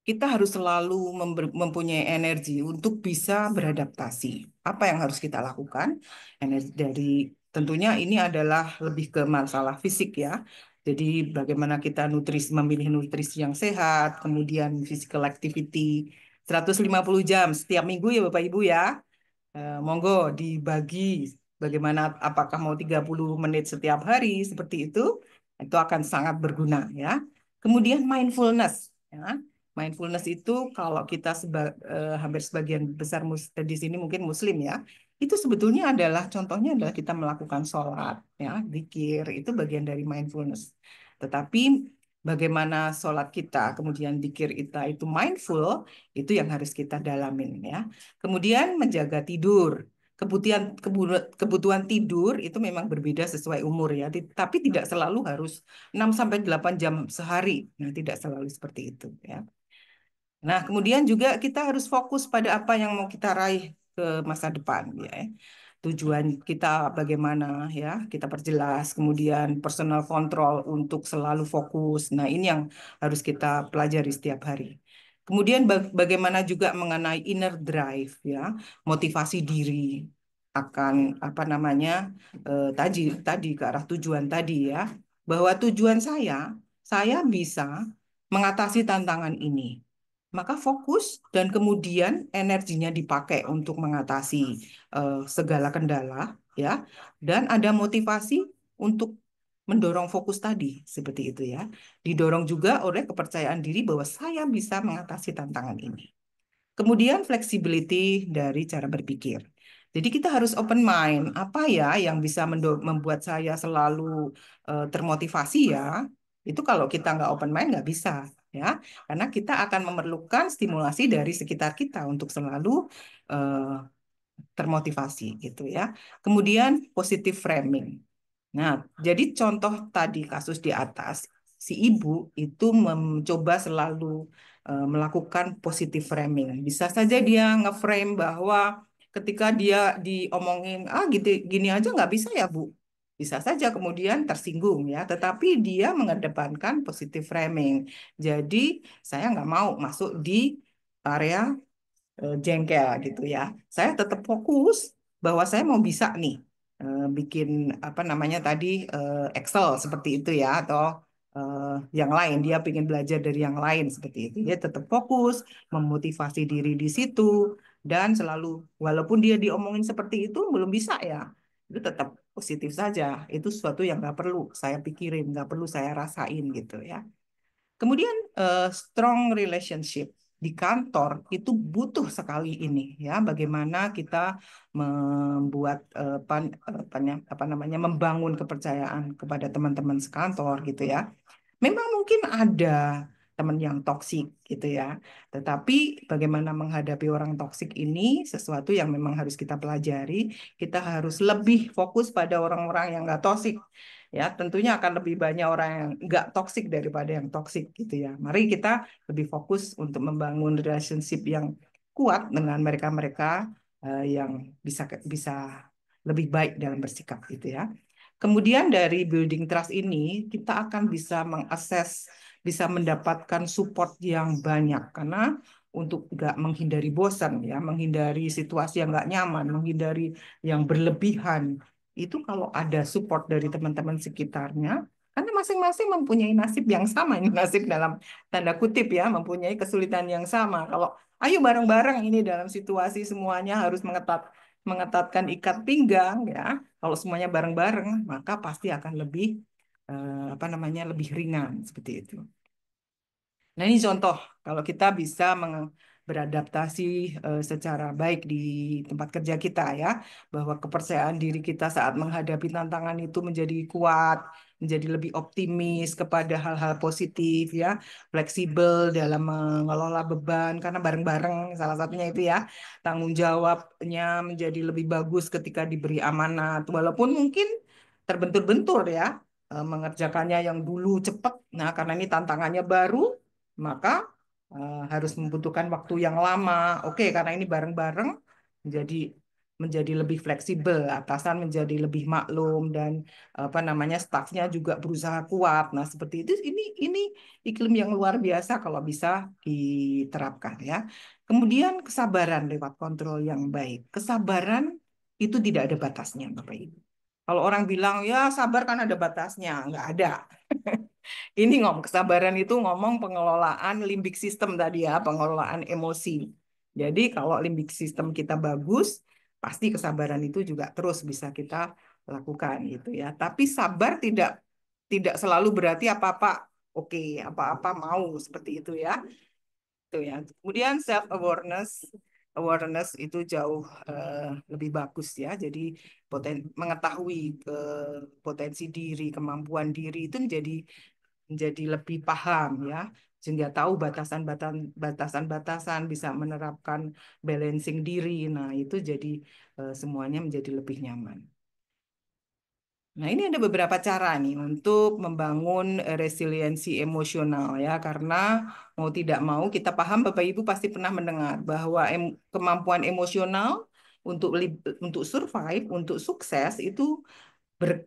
kita harus selalu mempunyai energi untuk bisa beradaptasi. Apa yang harus kita lakukan? Energi dari tentunya ini adalah lebih ke masalah fisik ya. Jadi bagaimana kita memilih nutrisi yang sehat, kemudian physical activity 150 jam setiap minggu ya Bapak Ibu ya. Monggo dibagi bagaimana, apakah mau 30 menit setiap hari seperti itu akan sangat berguna ya. Kemudian mindfulness ya. Mindfulness itu kalau kita hampir sebagian besar di sini mungkin Muslim ya, itu sebetulnya adalah contohnya adalah kita melakukan sholat ya, zikir itu bagian dari mindfulness. Tetapi bagaimana sholat kita kemudian zikir kita itu mindful, itu yang harus kita dalamin ya. Kemudian menjaga tidur. Kebutuhan tidur itu memang berbeda sesuai umur ya, tapi tidak selalu harus 6 sampai 8 jam sehari. Nah, tidak selalu seperti itu ya. Nah, kemudian juga kita harus fokus pada apa yang mau kita raih ke masa depan ya. Tujuan kita bagaimana ya, kita perjelas, kemudian personal control untuk selalu fokus. Nah, ini yang harus kita pelajari setiap hari. Kemudian bagaimana juga mengenai inner drive ya, motivasi diri akan apa namanya tadi tadi ke arah tujuan tadi ya, bahwa tujuan saya bisa mengatasi tantangan ini. Maka fokus dan kemudian energinya dipakai untuk mengatasi segala kendala ya, dan ada motivasi untuk mendorong fokus tadi seperti itu ya. Didorong juga oleh kepercayaan diri bahwa saya bisa mengatasi tantangan ini. Kemudian flexibility dari cara berpikir. Jadi kita harus open mind. Apa ya yang bisa membuat saya selalu termotivasi ya? Itu kalau kita nggak open mind nggak bisa ya. Karena kita akan memerlukan stimulasi dari sekitar kita untuk selalu eh, termotivasi gitu ya. Kemudian positive framing. Nah, jadi contoh tadi kasus di atas, si ibu itu mencoba selalu melakukan positive framing. Bisa saja dia nge-frame bahwa ketika dia diomongin, ah gitu, gini aja nggak bisa ya Bu. Bisa saja kemudian tersinggung ya, tetapi dia mengedepankan positive framing. Jadi saya nggak mau masuk di area jengkel gitu ya. Saya tetap fokus bahwa saya mau bisa nih bikin apa namanya tadi Excel seperti itu ya, atau eh, yang lain dia ingin belajar dari yang lain seperti itu. Dia tetap fokus, memotivasi diri di situ, dan selalu walaupun dia diomongin seperti itu belum bisa ya, itu tetap positif saja. Itu sesuatu yang nggak perlu saya pikirin, nggak perlu saya rasain gitu ya. Kemudian strong relationship di kantor itu butuh sekali ini ya, bagaimana kita membuat apa namanya membangun kepercayaan kepada teman-teman sekantor gitu ya. Memang mungkin ada teman yang toksik gitu ya. Tetapi bagaimana menghadapi orang toksik ini sesuatu yang memang harus kita pelajari. Kita harus lebih fokus pada orang-orang yang nggak toksik. Ya, tentunya akan lebih banyak orang yang nggak toksik daripada yang toksik gitu ya. Mari kita lebih fokus untuk membangun relationship yang kuat dengan mereka-mereka yang bisa bisa lebih baik dalam bersikap gitu ya. Kemudian dari building trust ini, kita akan bisa mengakses, bisa mendapatkan support yang banyak. Karena untuk nggak menghindari bosan, ya, menghindari situasi yang nggak nyaman, menghindari yang berlebihan, itu kalau ada support dari teman-teman sekitarnya, karena masing-masing mempunyai nasib yang sama, ini nasib dalam tanda kutip ya, mempunyai kesulitan yang sama. Kalau ayo bareng-bareng ini dalam situasi semuanya harus mengetatkan ikat pinggang ya. Kalau semuanya bareng-bareng, maka pasti akan lebih apa namanya lebih ringan seperti itu. Nah, ini contoh kalau kita bisa beradaptasi secara baik di tempat kerja kita ya, bahwa kepercayaan diri kita saat menghadapi tantangan itu menjadi kuat, menjadi lebih optimis kepada hal-hal positif ya, fleksibel dalam mengelola beban karena bareng-bareng salah satunya itu ya, tanggung jawabnya menjadi lebih bagus ketika diberi amanat, walaupun mungkin terbentur-bentur ya, mengerjakannya yang dulu cepat. Nah, karena ini tantangannya baru, maka harus membutuhkan waktu yang lama. Oke, karena ini bareng-bareng menjadi menjadi lebih fleksibel, atasan menjadi lebih maklum dan apa namanya stafnya juga berusaha kuat. Nah, seperti itu ini iklim yang luar biasa kalau bisa diterapkan ya. Kemudian kesabaran lewat kontrol yang baik. Kesabaran itu tidak ada batasnya, Bapak Ibu. Kalau orang bilang ya sabar kan ada batasnya, nggak ada. Ini ngomong kesabaran itu ngomong pengelolaan limbik sistem tadi ya, pengelolaan emosi. Jadi kalau limbik sistem kita bagus, pasti kesabaran itu juga terus bisa kita lakukan gitu ya. Tapi sabar tidak selalu berarti apa-apa oke, apa-apa mau seperti itu ya. Itu ya. Kemudian self awareness itu jauh lebih bagus ya. Jadi mengetahui ke potensi diri, kemampuan diri itu menjadi lebih paham ya, sehingga tahu batasan-batasan, bisa menerapkan balancing diri. Nah, itu jadi semuanya menjadi lebih nyaman. Nah, ini ada beberapa cara nih untuk membangun resiliensi emosional ya, karena mau tidak mau kita paham Bapak Ibu pasti pernah mendengar bahwa kemampuan emosional untuk survive, untuk sukses itu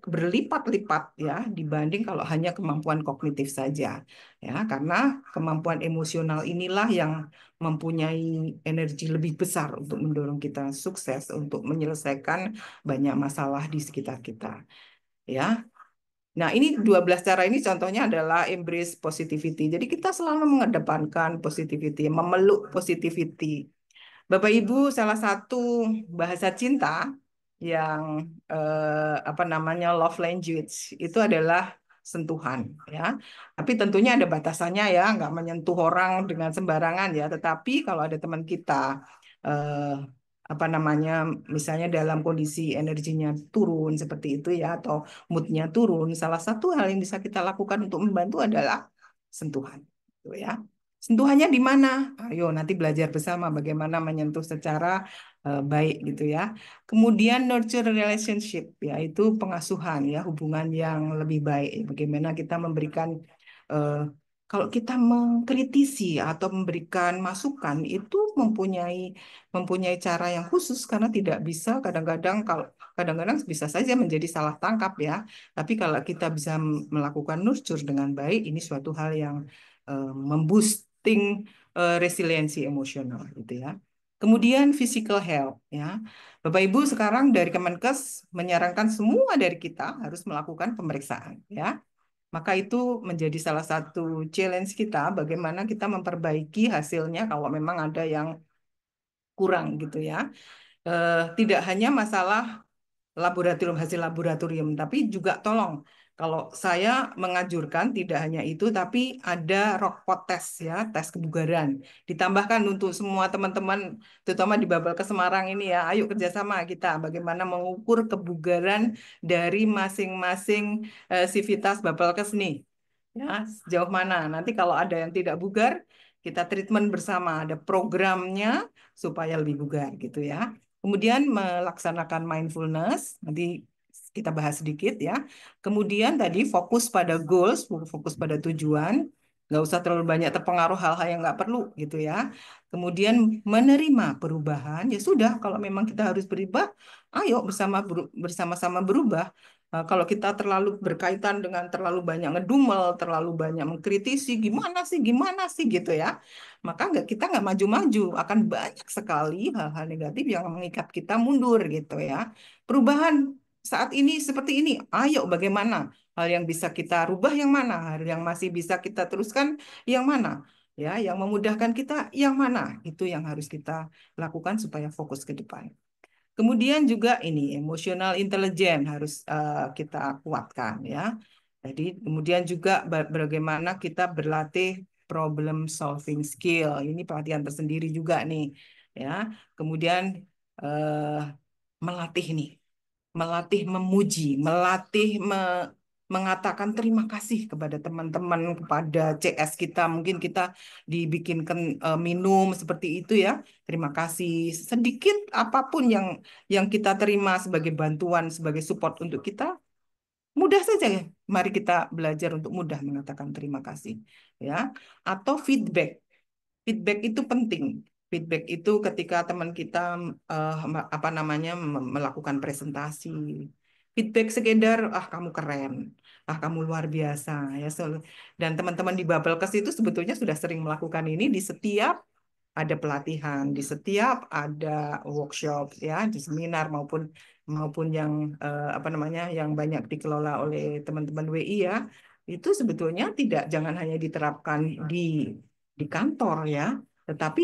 berlipat-lipat ya dibanding kalau hanya kemampuan kognitif saja ya, karena kemampuan emosional inilah yang mempunyai energi lebih besar untuk mendorong kita sukses untuk menyelesaikan banyak masalah di sekitar kita ya. Nah, ini 12 cara ini contohnya adalah embrace positivity. Jadi kita selalu mengedepankan positivity, memeluk positivity. Bapak Ibu, salah satu bahasa cinta yang apa namanya love language itu adalah sentuhan ya. Tapi tentunya ada batasannya ya, nggak menyentuh orang dengan sembarangan ya. Tetapi kalau ada teman kita eh, apa namanya misalnya dalam kondisi energinya turun seperti itu ya atau moodnya turun, salah satu hal yang bisa kita lakukan untuk membantu adalah sentuhan. Gitu ya. Sentuhannya di mana? Ayo nanti belajar bersama bagaimana menyentuh secara baik gitu ya. Kemudian nurture relationship yaitu pengasuhan ya, hubungan yang lebih baik. Bagaimana kita memberikan eh, kalau kita mengkritisi atau memberikan masukan itu mempunyai cara yang khusus karena tidak bisa kadang-kadang bisa saja menjadi salah tangkap ya. Tapi kalau kita bisa melakukan nurture dengan baik, ini suatu hal yang memboosting resiliensi emosional gitu ya. Kemudian physical health ya. Bapak Ibu sekarang dari Kemenkes menyarankan semua dari kita harus melakukan pemeriksaan ya. Maka itu menjadi salah satu challenge kita bagaimana kita memperbaiki hasilnya kalau memang ada yang kurang gitu ya. Tidak hanya masalah hasil laboratorium, tapi juga tolong kalau saya menganjurkan tidak hanya itu, tapi ada rockpot test ya, tes kebugaran. Ditambahkan untuk semua teman-teman, terutama di Babel ke Semarang ini ya, ayo kerjasama kita bagaimana mengukur kebugaran dari masing-masing sivitas Babelkes nih. Ya, sejauh mana? Nanti kalau ada yang tidak bugar, kita treatment bersama, ada programnya supaya lebih bugar gitu ya. Kemudian melaksanakan mindfulness, nanti kita bahas sedikit ya. Kemudian tadi fokus pada goals, fokus pada tujuan, nggak usah terlalu banyak terpengaruh hal-hal yang nggak perlu gitu ya. Kemudian menerima perubahan, ya sudah kalau memang kita harus berubah, ayo bersama-sama berubah. Kalau kita terlalu berkaitan dengan terlalu banyak ngedumel, terlalu banyak mengkritisi, gimana sih gitu ya, maka kita nggak maju-maju, akan banyak sekali hal-hal negatif yang mengikat kita mundur gitu ya. Perubahan saat ini seperti ini, ayo bagaimana hal yang bisa kita rubah yang mana, hal yang masih bisa kita teruskan yang mana, ya, yang memudahkan kita yang mana, itu yang harus kita lakukan supaya fokus ke depan. Kemudian juga ini emotional intelligence harus kita kuatkan ya. Jadi kemudian juga bagaimana kita berlatih problem solving skill. Ini pelatihan tersendiri juga nih ya. Kemudian eh, melatih nih, melatih memuji, melatih mengatakan terima kasih kepada teman-teman, kepada CS kita. Mungkin kita dibikinkan minum seperti itu ya. Terima kasih. Sedikit apapun yang kita terima sebagai bantuan, sebagai support untuk kita, mudah saja ya. Mari kita belajar untuk mudah mengatakan terima kasih ya. Atau feedback. Feedback itu penting. Feedback itu ketika teman kita apa namanya melakukan presentasi. Feedback sekedar kamu keren, kamu luar biasa ya. Dan teman-teman di Babelkes itu sebetulnya sudah sering melakukan ini di setiap ada pelatihan, di setiap ada workshop ya, di seminar maupun maupun yang apa namanya yang banyak dikelola oleh teman-teman WI ya, itu sebetulnya tidak jangan hanya diterapkan di kantor ya, tetapi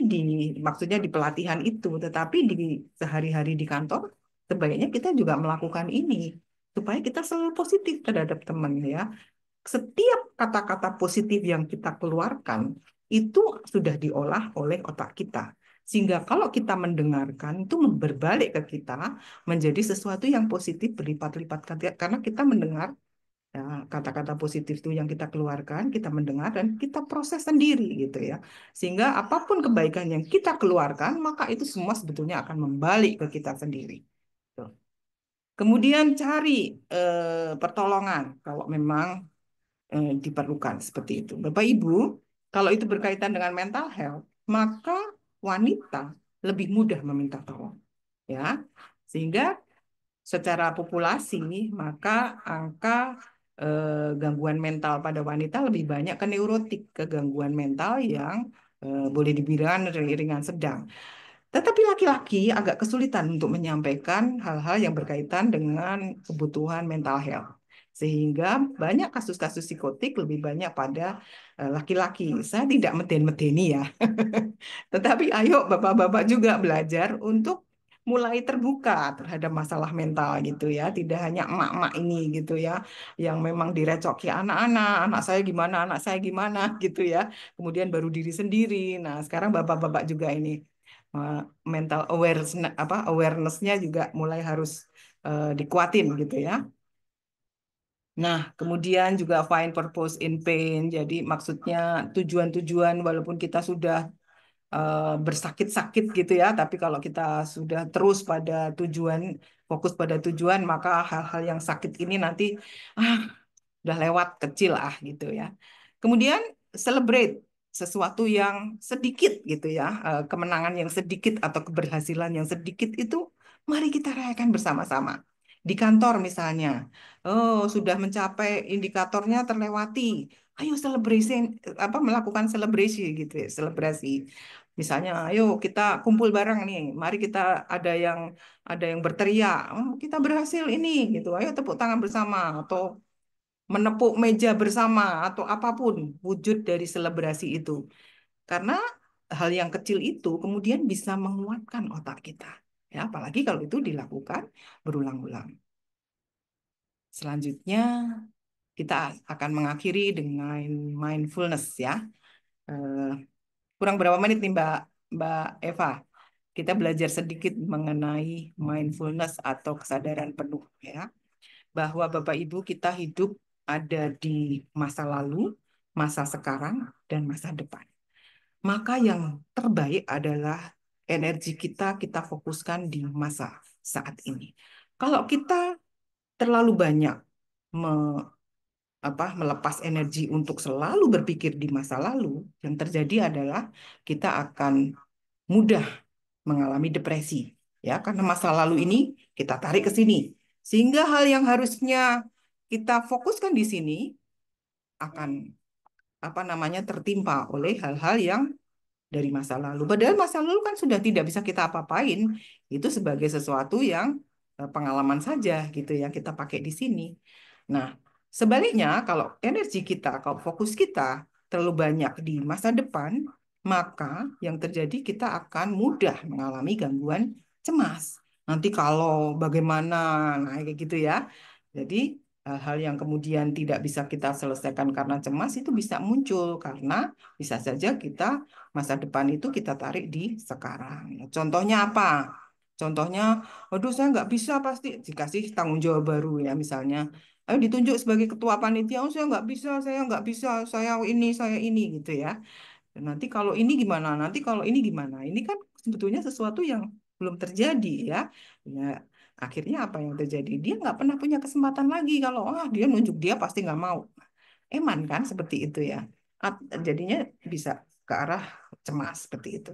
maksudnya di pelatihan itu, tetapi di sehari-hari di kantor sebaiknya kita juga melakukan ini supaya kita selalu positif terhadap teman ya. Setiap kata-kata positif yang kita keluarkan itu sudah diolah oleh otak kita. Sehingga kalau kita mendengarkan itu berbalik ke kita menjadi sesuatu yang positif berlipat-lipat karena kita mendengar ya, kata-kata positif itu yang kita keluarkan, kita mendengar dan kita proses sendiri gitu ya. Sehingga apapun kebaikan yang kita keluarkan, maka itu semua sebetulnya akan membalik ke kita sendiri. Tuh. Kemudian cari pertolongan kalau memang diperlukan seperti itu. Bapak Ibu, kalau itu berkaitan dengan mental health, maka wanita lebih mudah meminta tolong, ya. Sehingga secara populasi, maka angka gangguan mental pada wanita lebih banyak ke neurotik, ke gangguan mental yang boleh dibilang ringan sedang. Tetapi laki-laki agak kesulitan untuk menyampaikan hal-hal yang berkaitan dengan kebutuhan mental health. Sehingga banyak kasus-kasus psikotik lebih banyak pada laki-laki. Saya tidak meden-medeni ya. Tetapi ayo bapak-bapak juga belajar untuk mulai terbuka terhadap masalah mental gitu ya. Tidak hanya emak-emak ini gitu ya. Yang memang direcoki anak-anak, anak saya gimana gitu ya. Kemudian baru diri sendiri. Nah sekarang bapak-bapak juga ini eh, mental awareness apa awareness-nya juga mulai harus dikuatin gitu ya. Nah, kemudian juga find purpose in pain. Jadi maksudnya tujuan-tujuan walaupun kita sudah bersakit-sakit gitu ya, tapi kalau kita sudah terus pada tujuan, fokus pada tujuan, maka hal-hal yang sakit ini nanti ah, udah lewat kecil gitu ya. Kemudian celebrate sesuatu yang sedikit gitu ya, kemenangan yang sedikit atau keberhasilan yang sedikit itu mari kita rayakan bersama-sama. Di kantor misalnya, oh sudah mencapai indikatornya terlewati, ayo selebrasi apa melakukan selebrasi gitu ya, selebrasi. Misalnya, ayo kita kumpul bareng nih, mari kita ada yang berteriak, oh, kita berhasil ini gitu, ayo tepuk tangan bersama atau menepuk meja bersama atau apapun wujud dari selebrasi itu. Karena hal yang kecil itu kemudian bisa menguatkan otak kita. Ya, apalagi kalau itu dilakukan berulang-ulang. Selanjutnya kita akan mengakhiri dengan mindfulness ya. Eh, kurang berapa menit nih Mbak Eva? Kita belajar sedikit mengenai mindfulness atau kesadaran penuh ya. Bahwa Bapak Ibu kita hidup ada di masa lalu, masa sekarang, dan masa depan. Maka yang terbaik adalah energi kita fokuskan di masa saat ini. Kalau kita terlalu banyak me- melepas energi untuk selalu berpikir di masa lalu, yang terjadi adalah kita akan mudah mengalami depresi. Ya, karena masa lalu ini kita tarik ke sini. Sehingga hal yang harusnya kita fokuskan di sini akan tertimpa oleh hal-hal yang dari masa lalu. Padahal masa lalu kan sudah tidak bisa kita apa-apain. Itu sebagai sesuatu yang pengalaman saja gitu ya kita pakai di sini. Nah, sebaliknya kalau fokus kita terlalu banyak di masa depan, maka yang terjadi kita akan mudah mengalami gangguan cemas. Nanti kalau bagaimana, nah kayak gitu ya. Jadi hal-hal yang kemudian tidak bisa kita selesaikan karena cemas itu bisa muncul karena bisa saja kita masa depan itu kita tarik di sekarang. Contohnya apa? Contohnya, waduh saya nggak bisa pasti dikasih tanggung jawab baru ya misalnya. Ayo ditunjuk sebagai ketua panitia, oh saya nggak bisa, saya ini gitu ya. Dan nanti kalau ini gimana? Nanti kalau ini gimana? Ini kan sebetulnya sesuatu yang belum terjadi ya. Ya, akhirnya apa yang terjadi? Dia nggak pernah punya kesempatan lagi kalau dia nunjuk dia pasti nggak mau. Eman kan seperti itu ya. Jadinya bisa ke arah cemas seperti itu.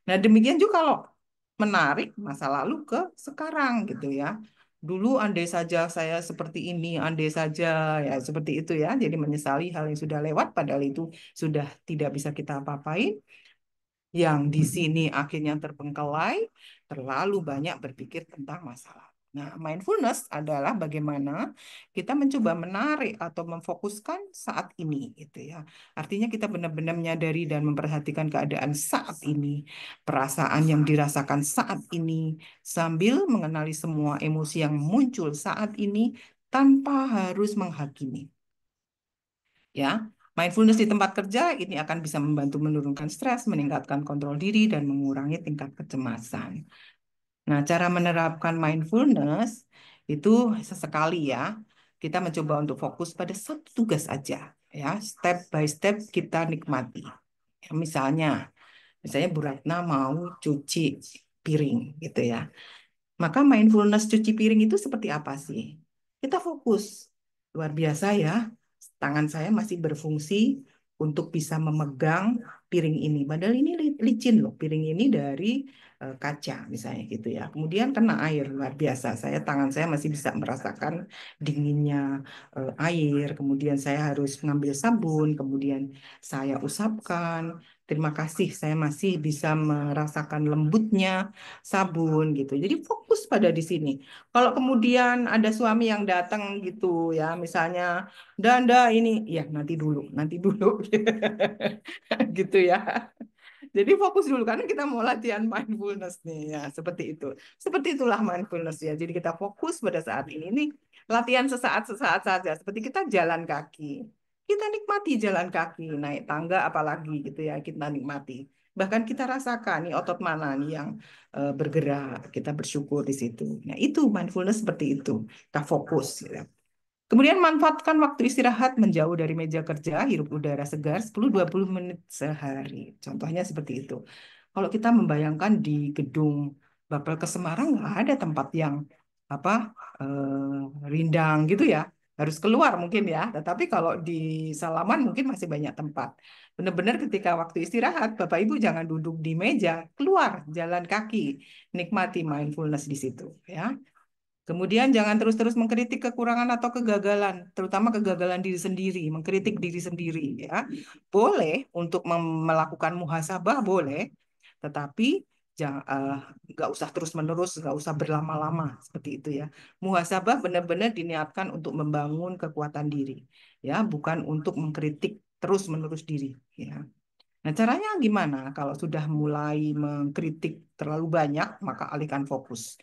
Nah, demikian juga kalau menarik masa lalu ke sekarang gitu ya. Dulu andai saja saya seperti ini, andai saja ya seperti itu ya. Jadi menyesali hal yang sudah lewat padahal itu sudah tidak bisa kita apa-apain. Yang di sini akhirnya terbengkelai, terlalu banyak berpikir tentang masa lalu. Nah, mindfulness adalah bagaimana kita mencoba menarik atau memfokuskan saat ini, gitu ya. Artinya kita benar-benar menyadari dan memperhatikan keadaan saat ini, perasaan yang dirasakan saat ini, sambil mengenali semua emosi yang muncul saat ini tanpa harus menghakimi. Ya, mindfulness di tempat kerja ini akan bisa membantu menurunkan stres, meningkatkan kontrol diri, dan mengurangi tingkat kecemasan. Nah, cara menerapkan mindfulness itu sesekali ya. Kita mencoba untuk fokus pada satu tugas aja, ya. Step by step kita nikmati. Ya, misalnya Bu Ratna mau cuci piring gitu ya. Maka mindfulness cuci piring itu seperti apa sih? Kita fokus. Luar biasa ya. Tangan saya masih berfungsi untuk bisa memegang piring ini. Padahal ini licin loh. Piring ini dari kaca misalnya gitu ya. Kemudian kena air. Luar biasa. Tangan saya masih bisa merasakan dinginnya air. Kemudian saya harus mengambil sabun. Kemudian saya usapkan. Terima kasih. Saya masih bisa merasakan lembutnya sabun gitu. Jadi fokus pada di sini. Kalau kemudian ada suami yang datang gitu ya, misalnya, Danda ini, ya nanti dulu, gitu ya. Jadi fokus dulu karena kita mau latihan mindfulness nih ya, seperti itu. Seperti itulah mindfulness ya. Jadi kita fokus pada saat ini. Ini latihan sesaat-sesaat saja, seperti kita jalan kaki. Kita nikmati jalan kaki, naik tangga apalagi gitu ya, kita nikmati. Bahkan kita rasakan nih otot mana nih yang bergerak, kita bersyukur di situ. Nah, itu mindfulness seperti itu. Kita fokus ya. Kemudian manfaatkan waktu istirahat menjauh dari meja kerja, hirup udara segar 10-20 menit sehari. Contohnya seperti itu. Kalau kita membayangkan di gedung Bapel ke Semarang nggak ada tempat yang apa rindang gitu ya. Harus keluar mungkin ya. Tetapi kalau di Salaman mungkin masih banyak tempat. Benar-benar ketika waktu istirahat, Bapak Ibu jangan duduk di meja, keluar jalan kaki, nikmati mindfulness di situ ya. Kemudian jangan terus-terus mengkritik kekurangan atau kegagalan, terutama kegagalan diri sendiri, mengkritik diri sendiri ya. Boleh untuk melakukan muhasabah boleh, tetapi jangan nggak usah terus-menerus, nggak usah berlama-lama seperti itu ya. Muhasabah benar-benar diniatkan untuk membangun kekuatan diri, ya, bukan untuk mengkritik terus-menerus diri, ya. Nah, caranya gimana? Kalau sudah mulai mengkritik terlalu banyak, maka alihkan fokus.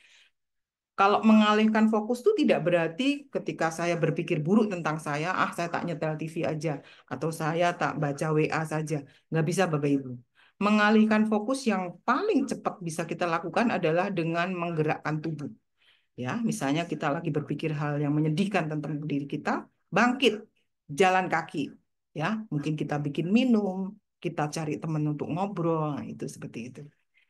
Kalau mengalihkan fokus itu tidak berarti ketika saya berpikir buruk tentang saya tak nyetel TV aja, atau saya tak baca WA saja. Nggak bisa, Bapak Ibu. Mengalihkan fokus yang paling cepat bisa kita lakukan adalah dengan menggerakkan tubuh. Ya, misalnya kita lagi berpikir hal yang menyedihkan tentang diri kita, bangkit, jalan kaki. Ya, mungkin kita bikin minum, kita cari teman untuk ngobrol, nah, itu seperti itu.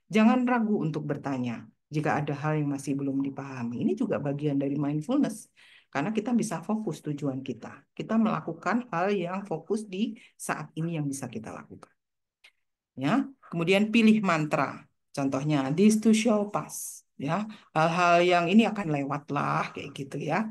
Jangan ragu untuk bertanya jika ada hal yang masih belum dipahami. Ini juga bagian dari mindfulness. Karena kita bisa fokus tujuan kita. Kita melakukan hal yang fokus di saat ini yang bisa kita lakukan. Ya, kemudian pilih mantra. Contohnya, this too shall pass. Ya, hal-hal yang ini akan lewat lah, kayak gitu ya.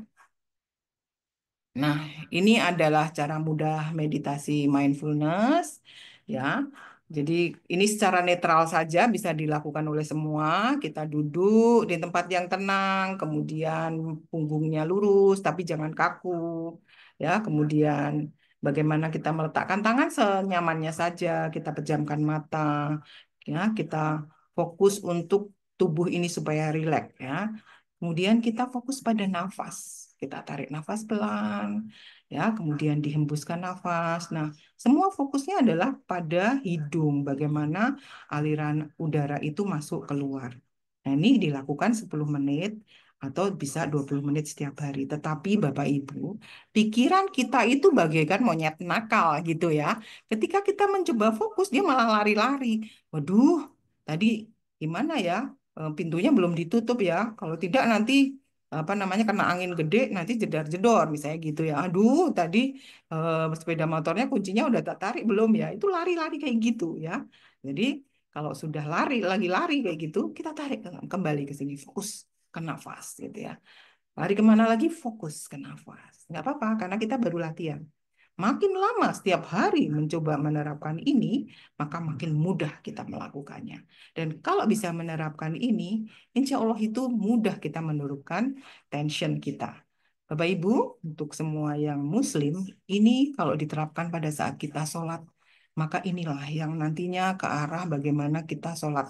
Nah, ini adalah cara mudah meditasi mindfulness, ya. Jadi ini secara netral saja bisa dilakukan oleh semua. Kita duduk di tempat yang tenang, kemudian punggungnya lurus tapi jangan kaku, ya. Kemudian bagaimana kita meletakkan tangan senyamannya saja, kita pejamkan mata, ya. Kita fokus untuk tubuh ini supaya rileks, ya. Kemudian kita fokus pada nafas. Kita tarik nafas pelan, ya, kemudian dihembuskan nafas. Nah, semua fokusnya adalah pada hidung, bagaimana aliran udara itu masuk keluar. Nah, ini dilakukan 10 menit atau bisa 20 menit setiap hari. Tetapi Bapak Ibu, pikiran kita itu bagaikan monyet nakal gitu ya. Ketika kita mencoba fokus, dia malah lari-lari. Waduh, tadi gimana ya? Pintunya belum ditutup ya. Kalau tidak nanti apa namanya kena angin gede nanti jedar-jedor misalnya gitu ya. Aduh, tadi sepeda motornya kuncinya udah tak tarik belum ya. Itu lari-lari kayak gitu ya. Jadi kalau sudah lagi lari kayak gitu, kita tarik kembali ke sini, fokus ke nafas gitu ya. Lari kemana lagi? Fokus ke nafas. Nggak apa-apa, karena kita baru latihan. makin lama setiap hari mencoba menerapkan ini, maka makin mudah kita melakukannya. Dan kalau bisa menerapkan ini, insya Allah itu mudah kita menurunkan tension kita. Bapak Ibu, untuk semua yang Muslim, ini kalau diterapkan pada saat kita sholat, maka inilah yang nantinya ke arah bagaimana kita sholat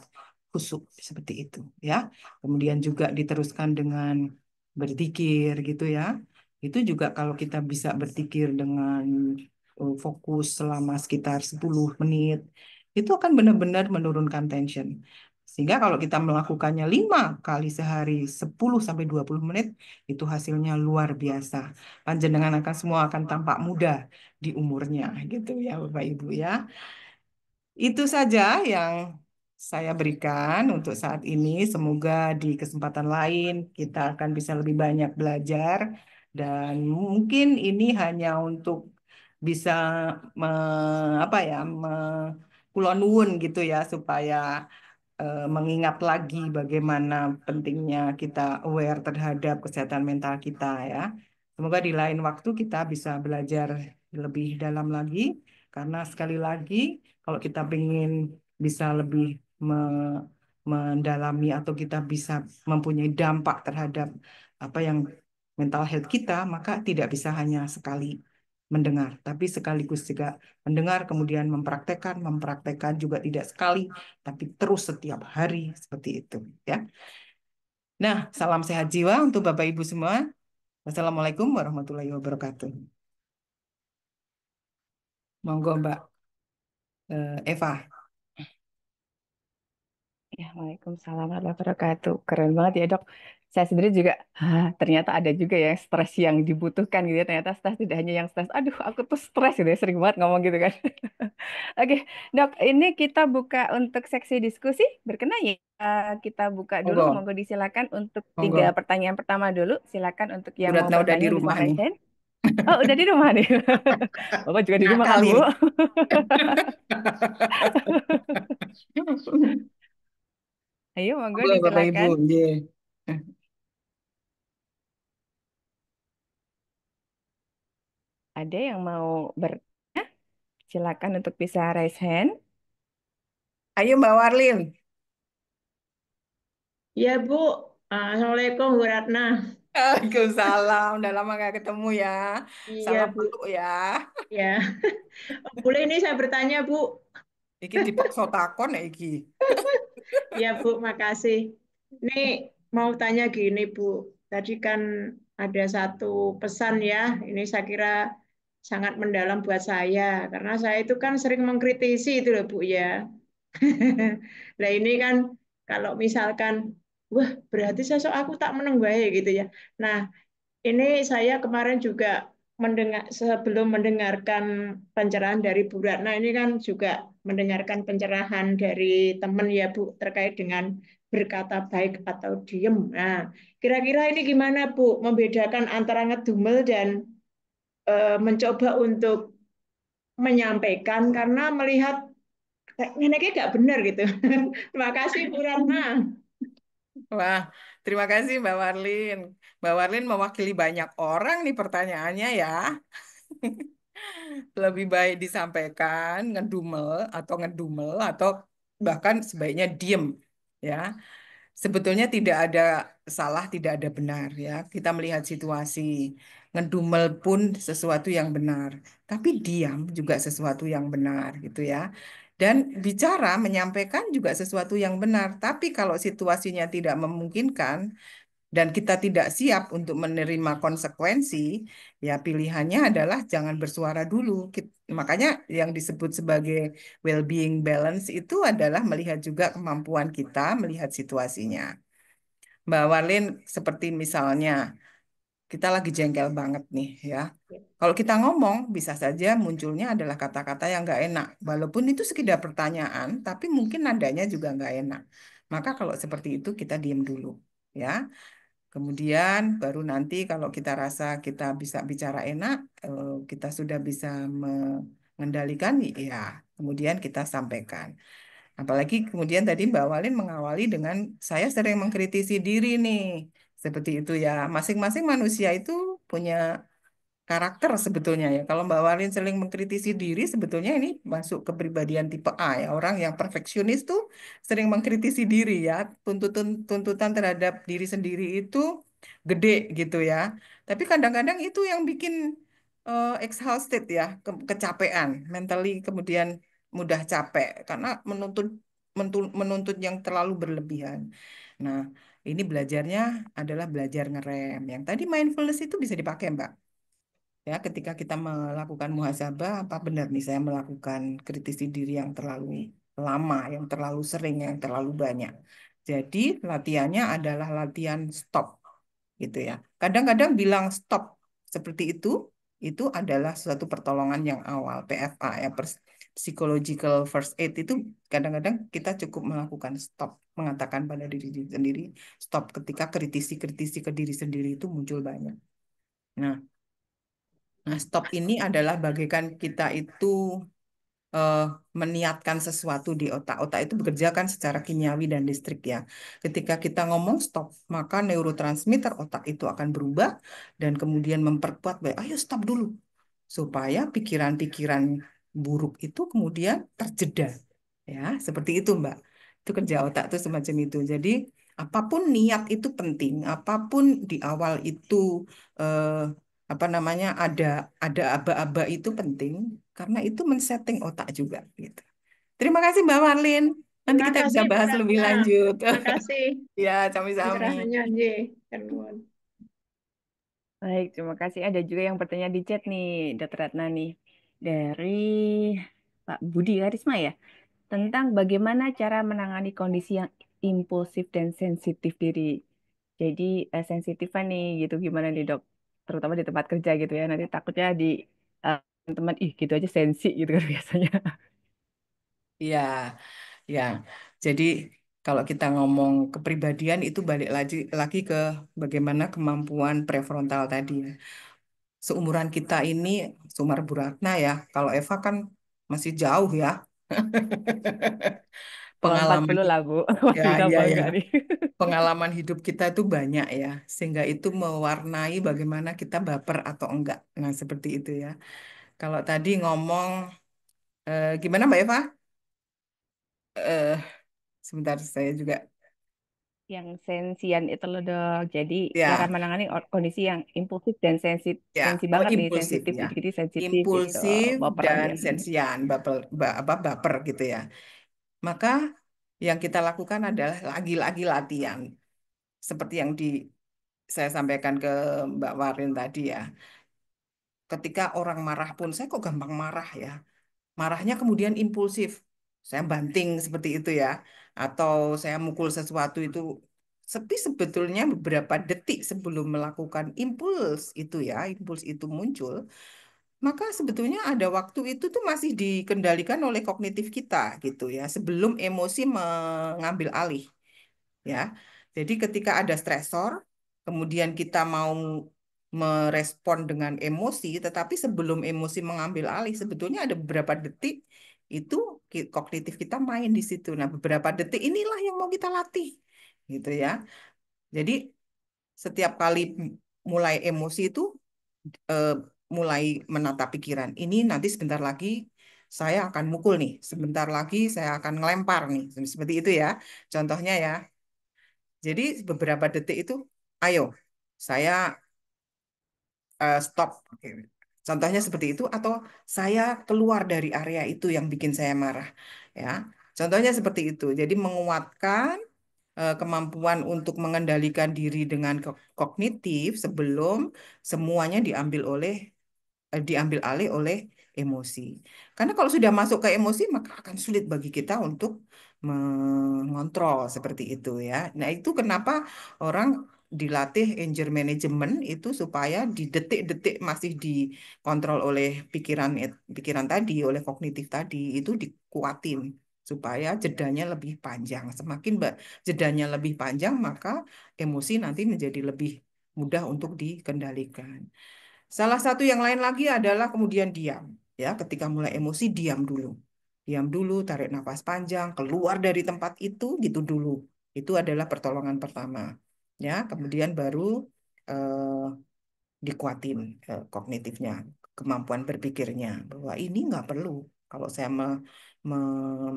khusyuk seperti itu, ya. Kemudian juga diteruskan dengan berzikir gitu ya. Itu juga kalau kita bisa berpikir dengan fokus selama sekitar 10 menit, itu akan benar-benar menurunkan tension. Sehingga kalau kita melakukannya 5 kali sehari 10 sampai 20 menit, itu hasilnya luar biasa. Panjenengan akan semua akan tampak muda di umurnya gitu ya Bapak Ibu ya. Itu saja yang saya berikan untuk saat ini. Semoga di kesempatan lain kita akan bisa lebih banyak belajar dan mungkin ini hanya untuk bisa me, apa ya, kula nuwun gitu ya supaya mengingat lagi bagaimana pentingnya kita aware terhadap kesehatan mental kita ya. Semoga di lain waktu kita bisa belajar lebih dalam lagi, karena sekali lagi kalau kita ingin bisa lebih mendalami atau kita bisa mempunyai dampak terhadap apa yang mental health kita, maka tidak bisa hanya sekali mendengar, tapi sekaligus juga mendengar kemudian mempraktekkan, mempraktekkan juga tidak sekali, tapi terus setiap hari seperti itu ya. Nah, salam sehat jiwa untuk Bapak Ibu semua. Wassalamualaikum warahmatullahi wabarakatuh. Monggo Mbak Eva.
Ya, Waalaikumsalam warahmatullahi wabarakatuh. Keren banget ya, Dok. Saya sendiri juga, ternyata ada juga ya stres yang dibutuhkan gitu ya. Ternyata stres tidak hanya yang stres, aduh aku tuh stres gitu ya, sering banget ngomong gitu kan. Oke, Dok, ini kita buka untuk seksi diskusi. Berkenan ya? Kita buka dulu,
Monggo,
monggo disilakan untuk tiga
monggo.
pertanyaan pertama dulu. Silakan untuk
Bu
yang mau
Ratna udah di
bertanya bisa
rumah nih.
raise hand. Oh, udah di rumah nih. Bapak juga di rumah kan, Bu?
Ngakalin.
Ayo, monggo
Monggo Bapak Ibu.
disilakan.
Nggih.
Ada yang mau bertanya? Silakan untuk bisa raise hand.
Ayo Mbak Warlin.
Ya, Bu. Assalamualaikum, Bu Ratna.
Waalaikumsalam. Udah lama nggak ketemu ya.
Iya,
Salam
Bu.
peluk ya.
Ya. Boleh ini saya bertanya, Bu?
Iki dipaksa takon ya iki.
Ya, Bu, makasih. Ini mau tanya gini, Bu. Tadi kan ada satu pesan ya. Ini saya kira sangat mendalam buat saya. Karena saya itu kan sering mengkritisi itu loh, Bu, ya. Nah, ini kan kalau misalkan, wah, berarti sosok aku tak meneng bae gitu ya. Nah, ini saya kemarin juga mendengar sebelum mendengarkan pencerahan dari Bu Ratna ini kan juga mendengarkan pencerahan dari teman ya Bu terkait dengan berkata baik atau diem. Nah, kira-kira ini gimana Bu membedakan antara ngedumel dan mencoba untuk menyampaikan karena melihat neneknya gak benar gitu. Terima kasih Bu Ratna.
Wah, terima kasih Mbak Warlin. Mbak Warlin mewakili banyak orang nih pertanyaannya ya. Lebih baik disampaikan ngedumel atau bahkan sebaiknya diem ya. Sebetulnya tidak ada salah, tidak ada benar ya. Kita melihat situasi. Ngedumel pun sesuatu yang benar, tapi diam juga sesuatu yang benar gitu ya. Dan bicara, menyampaikan juga sesuatu yang benar. Tapi kalau situasinya tidak memungkinkan dan kita tidak siap untuk menerima konsekuensi, ya pilihannya adalah jangan bersuara dulu. Makanya yang disebut sebagai well-being balance itu adalah melihat juga kemampuan kita melihat situasinya. Mbak Warlin, seperti misalnya kita lagi jengkel banget nih ya. Kalau kita ngomong, bisa saja munculnya adalah kata-kata yang nggak enak. Walaupun itu sekedar pertanyaan, tapi mungkin nadanya juga nggak enak. Maka kalau seperti itu kita diam dulu ya. Kemudian baru nanti kalau kita rasa kita bisa bicara enak, kita sudah bisa mengendalikan, ya kemudian kita sampaikan. Apalagi kemudian tadi Mbak Walin mengawali dengan saya sering mengkritisi diri nih. Seperti itu ya. Masing-masing manusia itu punya karakter sebetulnya ya. Kalau Mbak Walin sering mengkritisi diri, sebetulnya ini masuk kepribadian tipe A ya. Orang yang perfeksionis tuh sering mengkritisi diri ya. Tuntutan terhadap diri sendiri itu gede gitu ya. Tapi kadang-kadang itu yang bikin exhausted ya, kecapean, mentally kemudian mudah capek karena menuntut yang terlalu berlebihan. Nah, ini belajarnya adalah belajar ngerem. Yang tadi mindfulness itu bisa dipakai, Mbak. Ya, ketika kita melakukan muhasabah, apa benar nih saya melakukan kritisi diri yang terlalu lama, yang terlalu sering, yang terlalu banyak. Jadi, latihannya adalah latihan stop, gitu ya. Kadang-kadang bilang stop seperti itu adalah suatu pertolongan yang awal, PFA ya, psychological first aid itu kadang-kadang kita cukup melakukan stop, mengatakan pada diri sendiri stop ketika kritisi-kritisi ke diri sendiri itu muncul banyak. Nah, stop ini adalah bagaikan kita itu eh, meniatkan sesuatu di otak. Otak itu bekerja kan secara kimiawi dan listrik ya. Ketika kita ngomong stop, maka neurotransmitter otak itu akan berubah dan kemudian memperkuat, baik, ayo stop dulu. Supaya pikiran-pikiran buruk itu kemudian terjeda. Ya, seperti itu, Mbak. Itu kerja otak itu semacam itu. Jadi, apapun niat itu penting, apapun di awal itu eh, apa namanya ada aba-aba itu penting karena itu men-setting otak juga gitu. Terima kasih Mbak Marlin. Nanti
Terima
kita bisa
kasih Bu
bahas lebih
Ratna.
lanjut.
Terima kasih
Ya, sami-sami.
pencerahannya, nggih. Kenuwun.
Baik, terima kasih. Ada juga yang bertanya di chat nih, Dr. Ratna nih. Dari Pak Budi Karisma ya. Tentang bagaimana cara menangani kondisi yang impulsif dan sensitif diri. Jadi sensitifan nih gitu gimana nih dok? Terutama di tempat kerja gitu ya. Nanti takutnya di eh, teman ih gitu aja sensi gitu kan biasanya.
Iya, ya. Jadi kalau kita ngomong kepribadian itu balik lagi ke bagaimana kemampuan prefrontal tadi ya. Seumuran kita ini, seumur Bu Ratna ya. Kalau Eva kan masih jauh ya.
Bawah
Pengalaman
40 lah Bu.
ya,
Masih
ya,
tambah
ya.
enggak nih?
Pengalaman hidup kita itu banyak ya, sehingga itu mewarnai bagaimana kita baper atau enggak. Nah, seperti itu ya. Kalau tadi ngomong, gimana Mbak Eva? Eh, Sebentar saya juga,
Yang sensian itu loh dok. Jadi cara
ya,
menangani kondisi yang impulsif dan
ya,
sensi
oh
banget nih
impulsif
sensitif
ya,
jadi sensitif gitu
impulsif
baperan
dan
biasanya.
sensian, baper gitu ya. Maka yang kita lakukan adalah lagi-lagi latihan, seperti yang saya sampaikan ke Mbak Warin tadi ya. Ketika orang marah pun, saya kok gampang marah ya. Marahnya kemudian impulsif. Saya banting seperti itu ya. Atau saya mukul sesuatu itu. Tapi sebetulnya beberapa detik sebelum melakukan impuls itu muncul, maka sebetulnya ada waktu itu tuh masih dikendalikan oleh kognitif kita gitu ya, sebelum emosi mengambil alih ya. Jadi ketika ada stresor, kemudian kita mau merespon dengan emosi, tetapi sebelum emosi mengambil alih, sebetulnya ada beberapa detik itu kognitif kita main di situ. Nah, beberapa detik inilah yang mau kita latih, gitu ya. Jadi setiap kali mulai emosi itu eh, mulai menata pikiran. Ini nanti sebentar lagi saya akan mukul nih, sebentar lagi saya akan ngelempar nih, seperti itu ya. Contohnya ya. Jadi beberapa detik itu, ayo, saya stop. Contohnya seperti itu, atau saya keluar dari area itu yang bikin saya marah. Ya, contohnya seperti itu. Jadi menguatkan kemampuan untuk mengendalikan diri dengan kognitif sebelum semuanya diambil alih oleh emosi. Karena kalau sudah masuk ke emosi, maka akan sulit bagi kita untuk mengontrol seperti itu ya. Nah, itu kenapa orang dilatih anger management itu supaya di detik-detik masih dikontrol oleh pikiran tadi, oleh kognitif tadi, itu dikuatin supaya jedanya lebih panjang. Semakin jedanya lebih panjang, maka emosi nanti menjadi lebih mudah untuk dikendalikan. Salah satu yang lain lagi adalah kemudian diam. Ya, ketika mulai emosi diam dulu. Diam dulu, tarik nafas panjang, keluar dari tempat itu gitu dulu. Itu adalah pertolongan pertama. Ya, kemudian baru eh, dikuatin kognitifnya, kemampuan berpikirnya, bahwa ini nggak perlu. Kalau saya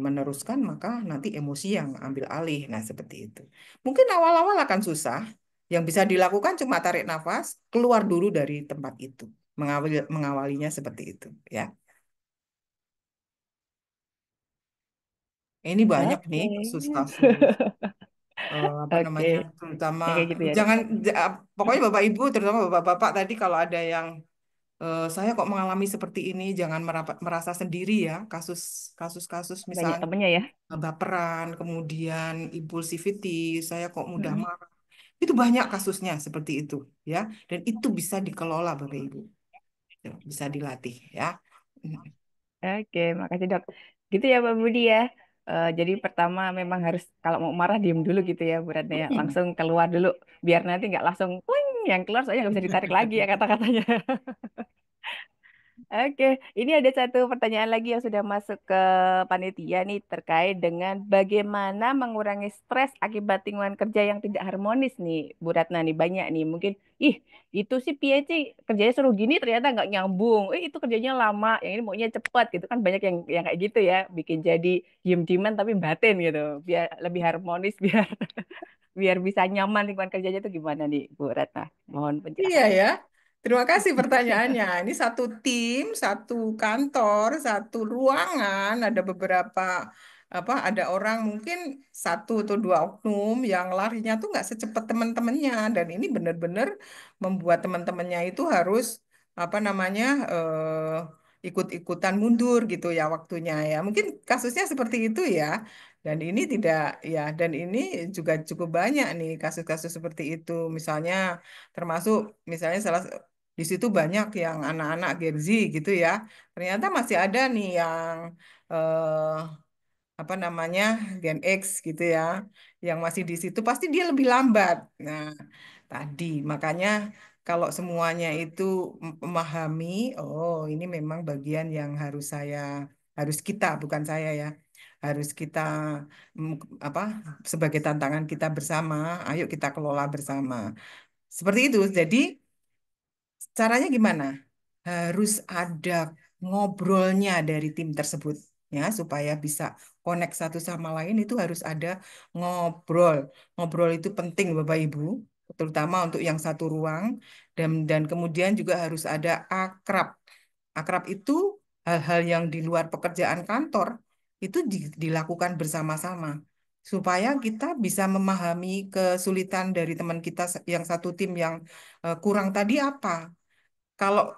meneruskan, maka nanti emosi yang ambil alih. Nah, seperti itu. Mungkin awal-awal akan susah. Yang bisa dilakukan cuma tarik nafas, keluar dulu dari tempat itu. Mengawalinya seperti itu, ya. Ini banyak nih
Oke.
kasus-kasus apa
Oke.
namanya, terutama
Yang kayak gitu ya, Dok.
jangan pokoknya Bapak Ibu, terutama Bapak-bapak tadi kalau ada yang saya kok mengalami seperti ini, jangan merasa sendiri ya. Kasus-kasus
Banyak
misalnya
temennya ya.
baperan, kemudian impulsivity, saya kok mudah
Mm-mm.
marah. Itu banyak kasusnya seperti itu, ya. Dan itu bisa dikelola Bapak Ibu. Ya, bisa dilatih ya.
Oke, makasih dok. Gitu ya Pak Budi ya. Jadi pertama memang harus kalau mau marah diem dulu gitu ya beratnya ya.
Hmm.
Langsung keluar dulu biar nanti nggak langsung wing yang keluar soalnya nggak bisa ditarik lagi ya kata-katanya. Oke, ini ada satu pertanyaan lagi yang sudah masuk ke panitia nih terkait dengan bagaimana mengurangi stres akibat lingkungan kerja yang tidak harmonis nih, Bu Ratna nih banyak nih. Mungkin, ih itu sih PhD kerjanya suruh gini ternyata nggak nyambung. Itu kerjanya lama, yang ini maunya cepat gitu kan banyak yang kayak gitu ya, bikin jadi diem-dieman tapi batin gitu, biar lebih harmonis, biar biar bisa nyaman lingkungan kerjanya itu gimana nih, Bu Ratna? Mohon
Iya
penjelasan.
ya, terima kasih pertanyaannya. Ini satu tim, satu kantor, satu ruangan, ada beberapa ada orang mungkin satu atau dua oknum yang larinya tuh nggak secepat teman-temannya, dan ini benar-benar membuat teman-temannya itu harus ikut-ikutan mundur gitu ya waktunya ya. Mungkin kasusnya seperti itu ya. Dan ini tidak ya, dan ini juga cukup banyak nih kasus-kasus seperti itu. Termasuk misalnya di situ banyak yang anak-anak Gen Z gitu ya. Ternyata masih ada nih yang eh, Gen X gitu ya, yang masih di situ pasti dia lebih lambat. Nah, tadi makanya kalau semuanya itu memahami, oh ini memang bagian yang harus kita, bukan saya ya, harus kita mm, apa sebagai tantangan kita bersama, ayo kita kelola bersama. Seperti itu. Jadi caranya gimana? Harus ada ngobrolnya dari tim tersebut ya, supaya bisa connect satu sama lain. Itu harus ada ngobrol. Ngobrol itu penting Bapak Ibu, terutama untuk yang satu ruang, dan kemudian juga harus ada akrab. Akrab itu hal-hal yang di luar pekerjaan kantor itu dilakukan bersama-sama supaya kita bisa memahami kesulitan dari teman kita yang satu tim yang kurang tadi apa. Kalau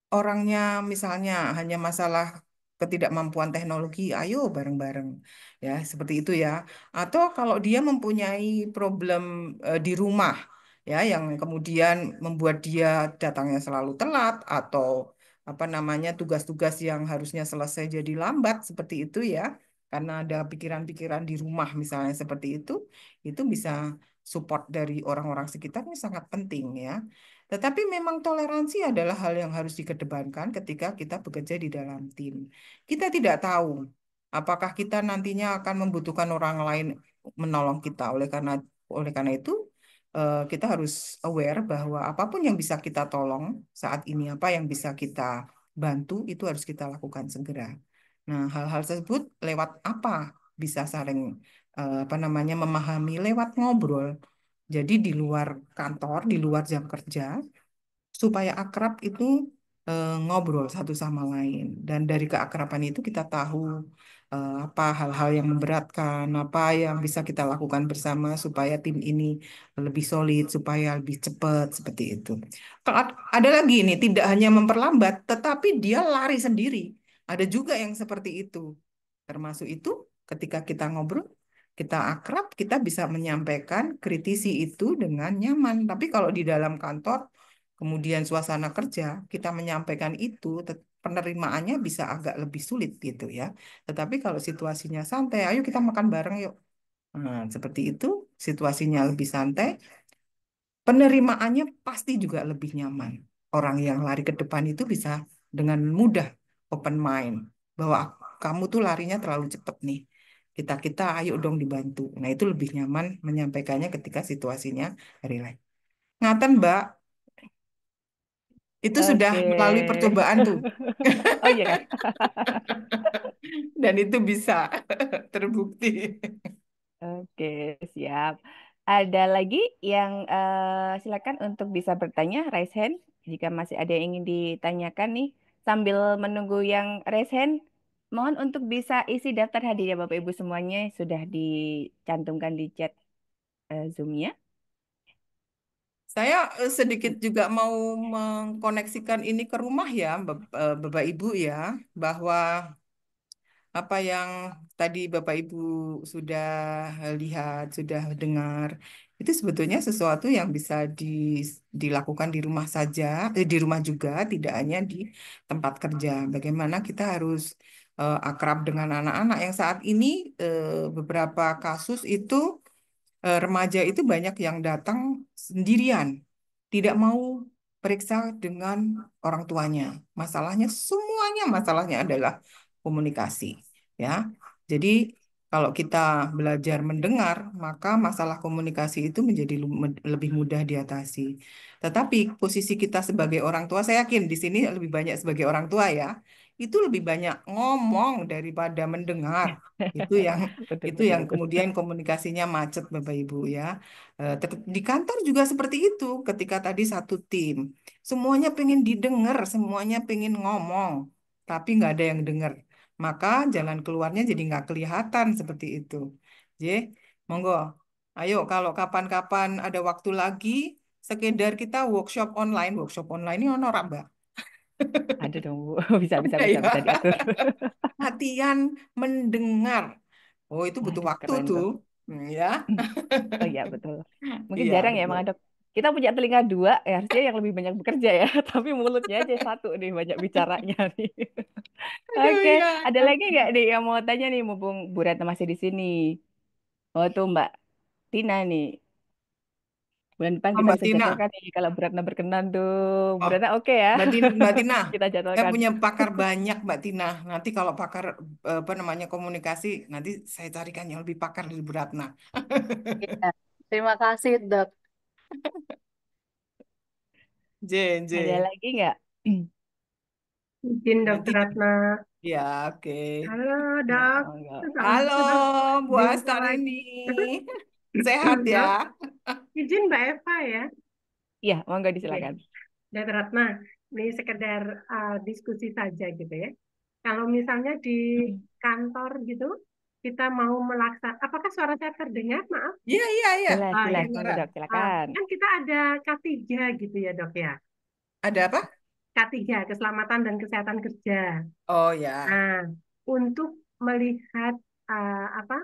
orangnya misalnya hanya masalah ketidakmampuan teknologi, ayo bareng-bareng ya, seperti itu ya. Atau kalau dia mempunyai problem di rumah ya, yang kemudian membuat dia datangnya selalu telat, atau tugas-tugas yang harusnya selesai jadi lambat seperti itu ya, karena ada pikiran-pikiran di rumah misalnya seperti itu bisa support dari orang-orang sekitarnya sangat penting ya. Tetapi memang toleransi adalah hal yang harus dikedepankan ketika kita bekerja di dalam tim. Kita tidak tahu apakah kita nantinya akan membutuhkan orang lain menolong kita. Oleh karena itu kita harus aware bahwa apapun yang bisa kita tolong saat ini, apa yang bisa kita bantu, itu harus kita lakukan segera. Nah, hal-hal tersebut lewat apa bisa saling memahami lewat ngobrol. Jadi di luar kantor, di luar jam kerja, supaya akrab itu ngobrol satu sama lain. Dan dari keakraban itu kita tahu apa hal-hal yang memberatkan, apa yang bisa kita lakukan bersama supaya tim ini lebih solid, supaya lebih cepat, seperti itu. Kalau ada lagi ini, tidak hanya memperlambat, tetapi dia lari sendiri. Ada juga yang seperti itu. Termasuk itu ketika kita ngobrol, kita akrab, kita bisa menyampaikan kritisi itu dengan nyaman. Tapi kalau di dalam kantor, kemudian suasana kerja, kita menyampaikan itu, penerimaannya bisa agak lebih sulit gitu ya. Tetapi kalau situasinya santai, ayo kita makan bareng yuk. Nah, seperti itu, situasinya lebih santai, penerimaannya pasti juga lebih nyaman. Orang yang lari ke depan itu bisa dengan mudah open mind bahwa kamu tuh larinya terlalu cepat nih. Kita ayo dong dibantu. Nah, itu lebih nyaman menyampaikannya ketika situasinya relax. Ngaten, Mbak. Itu sudah
Oke.
melalui percobaan tuh.
Oh iya kan?
Dan itu bisa terbukti.
Oke, siap. Ada lagi yang silakan untuk bisa bertanya, raise hand jika masih ada yang ingin ditanyakan nih. Sambil menunggu yang raise hand, mohon untuk bisa isi daftar hadir ya Bapak Ibu semuanya sudah dicantumkan di chat Zoom-nya.
Saya sedikit juga mau mengkoneksikan ini ke rumah ya, Bapak Ibu ya, bahwa apa yang tadi Bapak Ibu sudah lihat, sudah dengar, itu sebetulnya sesuatu yang bisa dilakukan di rumah saja, di rumah juga, tidak hanya di tempat kerja. Bagaimana kita harus akrab dengan anak-anak yang saat ini beberapa kasus itu remaja itu banyak yang datang sendirian, tidak mau periksa dengan orang tuanya. Masalahnya semuanya masalahnya adalah komunikasi, ya. Jadi kalau kita belajar mendengar, maka masalah komunikasi itu menjadi lebih mudah diatasi. Tetapi posisi kita sebagai orang tua, saya yakin di sini lebih banyak sebagai orang tua ya, itu lebih banyak ngomong daripada mendengar. Itu yang
Betul,
itu
betul,
yang
betul.
kemudian komunikasinya macet, Bapak Ibu ya. Di kantor juga seperti itu. Ketika tadi satu tim, semuanya pengen didengar, semuanya pengen ngomong, tapi nggak ada yang dengar. Maka jalan keluarnya jadi nggak kelihatan seperti itu. J, monggo. Ayo kalau kapan-kapan ada waktu lagi, sekedar kita workshop online ini ono ora, Mbak?
Ada dong, Bu. Bisa, bisa,
Ada
bisa,
ya.
bisa diatur.
Latihan mendengar. Oh, itu butuh
Waduh,
waktu
keren
tuh.
tuh.
Ya.
Oh iya, betul. Mungkin
Iya,
jarang ya
betul.
emang ada. Kita punya telinga dua, ya harusnya yang lebih banyak bekerja ya. Tapi mulutnya aja satu nih, banyak bicaranya nih.
Aduh,
Oke,
ya.
ada lagi nggak nih yang mau tanya nih, mumpung Bu Retno masih di sini? Oh tuh Mbak Tina nih. Bulan depan
Oh,
kita
Mbak
bisa
Tina.
jadwalkan nih kalau Bu Retno berkenan tuh. Bu
Oh,
Retno oke ya?
Mbak Tina,
Kita
saya
jadwalkan.
punya pakar banyak, Mbak Tina. Nanti kalau pakar apa namanya komunikasi, nanti saya carikan yang lebih pakar dari Bu Ratna.
Iya. Terima kasih, Dok.
J,
Ada
J.
lagi nggak?
Izin
Nanti,
Dokter Ratna.
ya, oke.
Halo
Ya,
dok,
monggo.
Halo,
sudah
Bu
jumpa lagi.
Astarini. Sehat ya?
Dok, izin Mbak Eva ya.
Iya, monggo
Oke,
disilakan.
Dokter Ratna, ini sekedar diskusi saja gitu ya. Kalau misalnya di kantor gitu, kita mau melaksanakan, apakah suara saya terdengar? Maaf.
Iya, iya, iya.
Jelas,
Ya.
jelas. Monggo
Kedengaran.
dok, silakan.
Kan kita ada K3 gitu ya dok ya.
Ada apa?
K3, Keselamatan dan Kesehatan Kerja.
Oh ya.
Nah, untuk melihat apa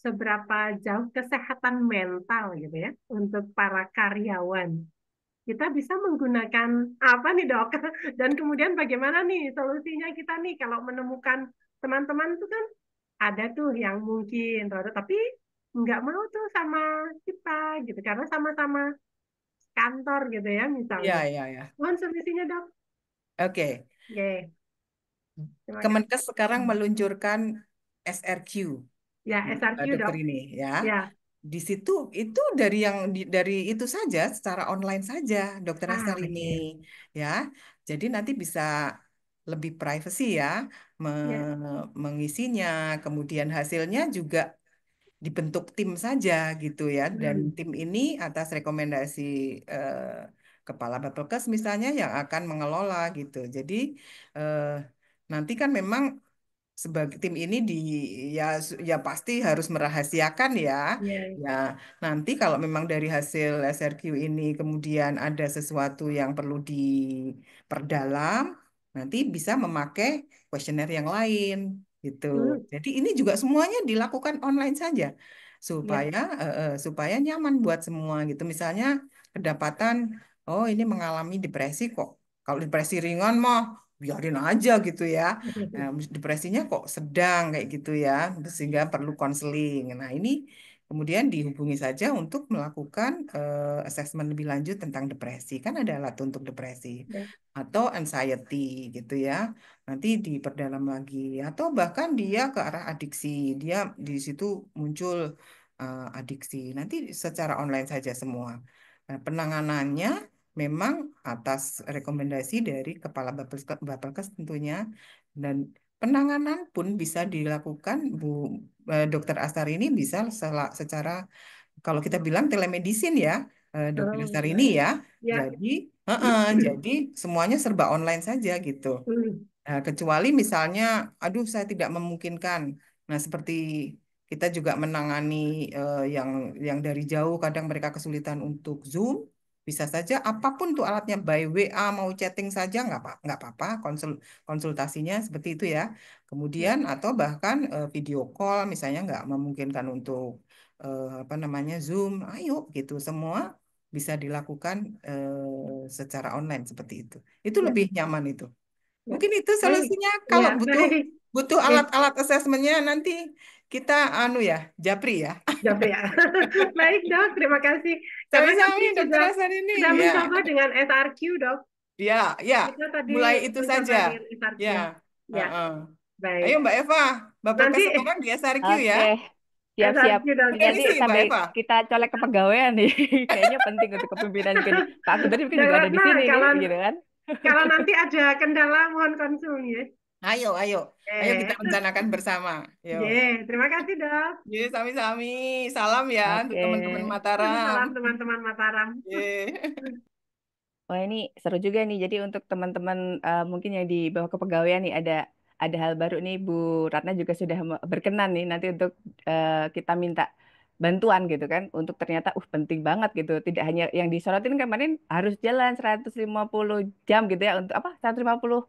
seberapa jauh kesehatan mental gitu ya untuk para karyawan. Kita bisa menggunakan apa nih dok? Dan kemudian bagaimana nih solusinya kita nih kalau menemukan teman-teman itu kan ada tuh yang mungkin, tapi nggak mau tuh sama kita gitu karena sama-sama kantor gitu ya
Iya,
misalnya.
iya, iya.
Mohon solusinya dok.
Oke.
Oke, terima kasih.
Kemenkes sekarang meluncurkan SRQ,
Ya, SRQ
dokter
dok.
ini ya.
Ya,
Di situ itu dari yang dari itu saja secara online saja, Dokter Esther ini
oke.
ya. Jadi nanti bisa lebih privacy ya
Ya.
mengisinya. Kemudian hasilnya juga dibentuk tim saja gitu ya. Dan
Hmm.
tim ini atas rekomendasi Kepala Bapelkes misalnya yang akan mengelola gitu. Jadi eh, nanti kan memang sebagai tim ini ya ya pasti harus merahasiakan ya.
Ya.
Ya, nanti kalau memang dari hasil SRQ ini kemudian ada sesuatu yang perlu diperdalam, nanti bisa memakai kuesioner yang lain gitu.
Hmm.
Jadi ini juga semuanya dilakukan online saja
Ya.
supaya nyaman buat semua gitu. Misalnya kedapatan, oh ini mengalami depresi kok. Kalau depresi ringan mah biarin aja gitu ya. Nah, depresinya kok sedang kayak gitu ya, sehingga perlu konseling. Nah, ini kemudian dihubungi saja untuk melakukan asesmen lebih lanjut tentang depresi. Kan ada alat untuk depresi
Ya.
atau anxiety gitu ya. Nanti diperdalam lagi atau bahkan dia ke arah adiksi. Dia di situ muncul adiksi. Nanti secara online saja semua. Nah, penanganannya memang atas rekomendasi dari Kepala Bapelkes tentunya. Dan penanganan pun bisa dilakukan, Dokter Astar ini bisa secara, kalau kita bilang telemedicine ya, Dokter
Oh,
Astar ini
baik.
ya.
Ya.
Jadi, jadi semuanya serba online saja gitu.
Hmm.
Nah, kecuali misalnya, aduh saya tidak memungkinkan. Nah, seperti kita juga menangani yang dari jauh, kadang mereka kesulitan untuk Zoom, bisa saja apapun tuh alatnya, by WA mau chatting saja nggak apa-apa, konsultasinya seperti itu ya.
Ya.
Kemudian atau bahkan video call misalnya nggak memungkinkan untuk apa namanya Zoom, ayo gitu semua bisa dilakukan secara online seperti itu. Itu
Ya.
lebih nyaman itu.
Ya.
Mungkin itu
Baik.
solusinya.
Ya,
Kalau butuh
baik.
butuh
Oke.
alat-alat asesmennya nanti kita anu ya, japri ya.
Jawab ya. Baik, Dok. Terima kasih. Karena kami
Sami-sami Dokter
sudah
Hasan ini. Ya,
mencoba dengan SRQ, Dok.
ya, ya.
Kita tadi
Mulai itu
mencoba
saja.
dengan SRQ.
Ya,
Ya,
heeh.
baik.
Ayo Mbak Eva, Bapelkes
Nanti
sekarang di SRQ ya.
Oke, siap-siap.
SRQ, Dok.
Ini
Pakai
nanti
ngisi Mbak
sambil
Eva.
kita colek kepegawaian nih. Kayaknya penting untuk kepemimpinan juga nih. Pak Kudari mungkin
Dok
juga ada di
Ratna,
sini nih,
kalau
gitu kan?
kalau nanti ada kendala mohon konsul ya.
Ayo, ayo. Ayo kita
Eh,
rencanakan bersama. Yo.
terima kasih, Dok.
Ye, sami-sami. Salam ya untuk
Oke.
teman-teman Mataram.
Salam teman-teman Mataram.
Ye.
Wah ini seru juga nih. Jadi untuk teman-teman mungkin yang di bawah kepegawaian nih ada hal baru nih. Bu Ratna juga sudah berkenan nih nanti untuk kita minta bantuan gitu kan. Untuk ternyata penting banget gitu. Tidak hanya yang disorotin kemarin harus jalan 150 jam gitu ya untuk apa? 150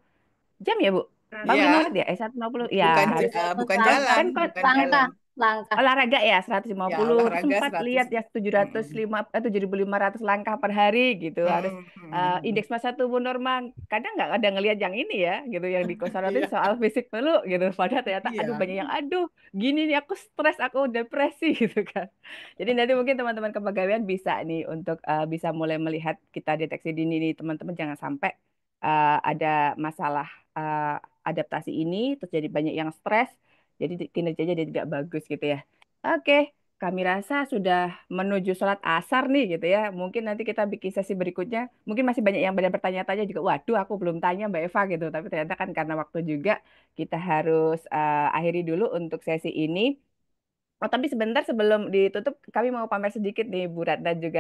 jam ya Bu? Apa
Iya,
5 menit ya? 150 ya harus
bukan
Langkah,
jalan,
kan kok
bukan
langkah,
jalan.
langkah.
olahraga ya seratus lima
Ya,
puluh terus
olahraga
sempat
100.
lihat ya 7.500 langkah per hari gitu harus
Hmm.
indeks massa tubuh normal kadang nggak ada ngelihat yang ini ya gitu yang dikosorotin
Iya,
soal fisik dulu gitu padahal ternyata aduh
iya.
banyak yang aduh gini nih aku stres aku depresi gitu kan jadi nanti mungkin teman-teman kepegawaian bisa nih untuk bisa mulai melihat kita deteksi dini nih teman-teman jangan sampai ada masalah adaptasi ini terus jadi banyak yang stres jadi kinerjanya jadi tidak bagus gitu ya. Oke, kami rasa sudah menuju sholat asar nih gitu ya. Mungkin nanti kita bikin sesi berikutnya. Mungkin masih banyak yang pada bertanya-tanya juga. Waduh, aku belum tanya Mbak Eva gitu. Tapi ternyata kan karena waktu juga kita harus akhiri dulu untuk sesi ini. Oh, tapi sebentar sebelum ditutup, kami mau pamer sedikit nih, Bu Ratna juga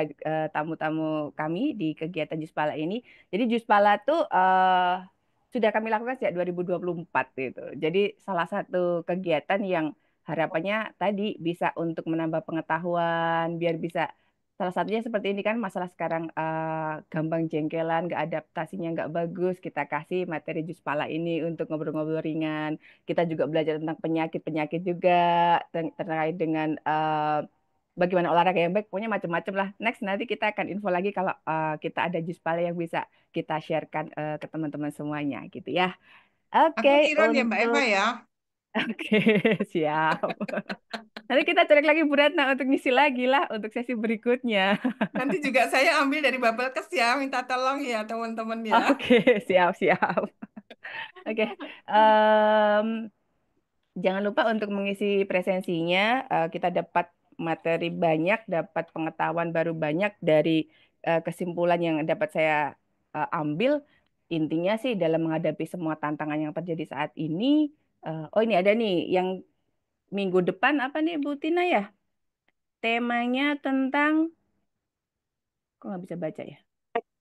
tamu-tamu kami di kegiatan Juspala ini. Jadi Juspala tuh sudah kami lakukan sejak 2024 gitu. Jadi salah satu kegiatan yang harapannya tadi bisa untuk menambah pengetahuan, biar bisa salah satunya seperti ini kan masalah sekarang gampang jengkelan, nggak adaptasinya nggak bagus, kita kasih materi Juspala ini untuk ngobrol-ngobrol ringan. Kita juga belajar tentang penyakit-penyakit juga terkait dengan bagaimana olahraga yang baik. Pokoknya macam-macam lah. Next nanti kita akan info lagi kalau kita ada jus pala yang bisa kita sharekan ke teman-teman semuanya gitu ya.
Aku
Oke,
kirim ya Mbak Eva
untuk
ya.
oke siap. Nanti kita cek lagi Bu Ratna untuk ngisi lagi lah untuk sesi berikutnya.
Nanti juga saya ambil dari Bapelkes ya, minta tolong ya teman-teman ya.
Oke, siap-siap. Oke. em, Jangan lupa untuk mengisi presensinya. Kita dapat materi banyak, dapat pengetahuan baru banyak dari kesimpulan yang dapat saya ambil. Intinya sih dalam menghadapi semua tantangan yang terjadi saat ini. Oh ini ada nih, yang minggu depan apa nih Bu Tina ya? Temanya tentang, kok nggak bisa baca ya?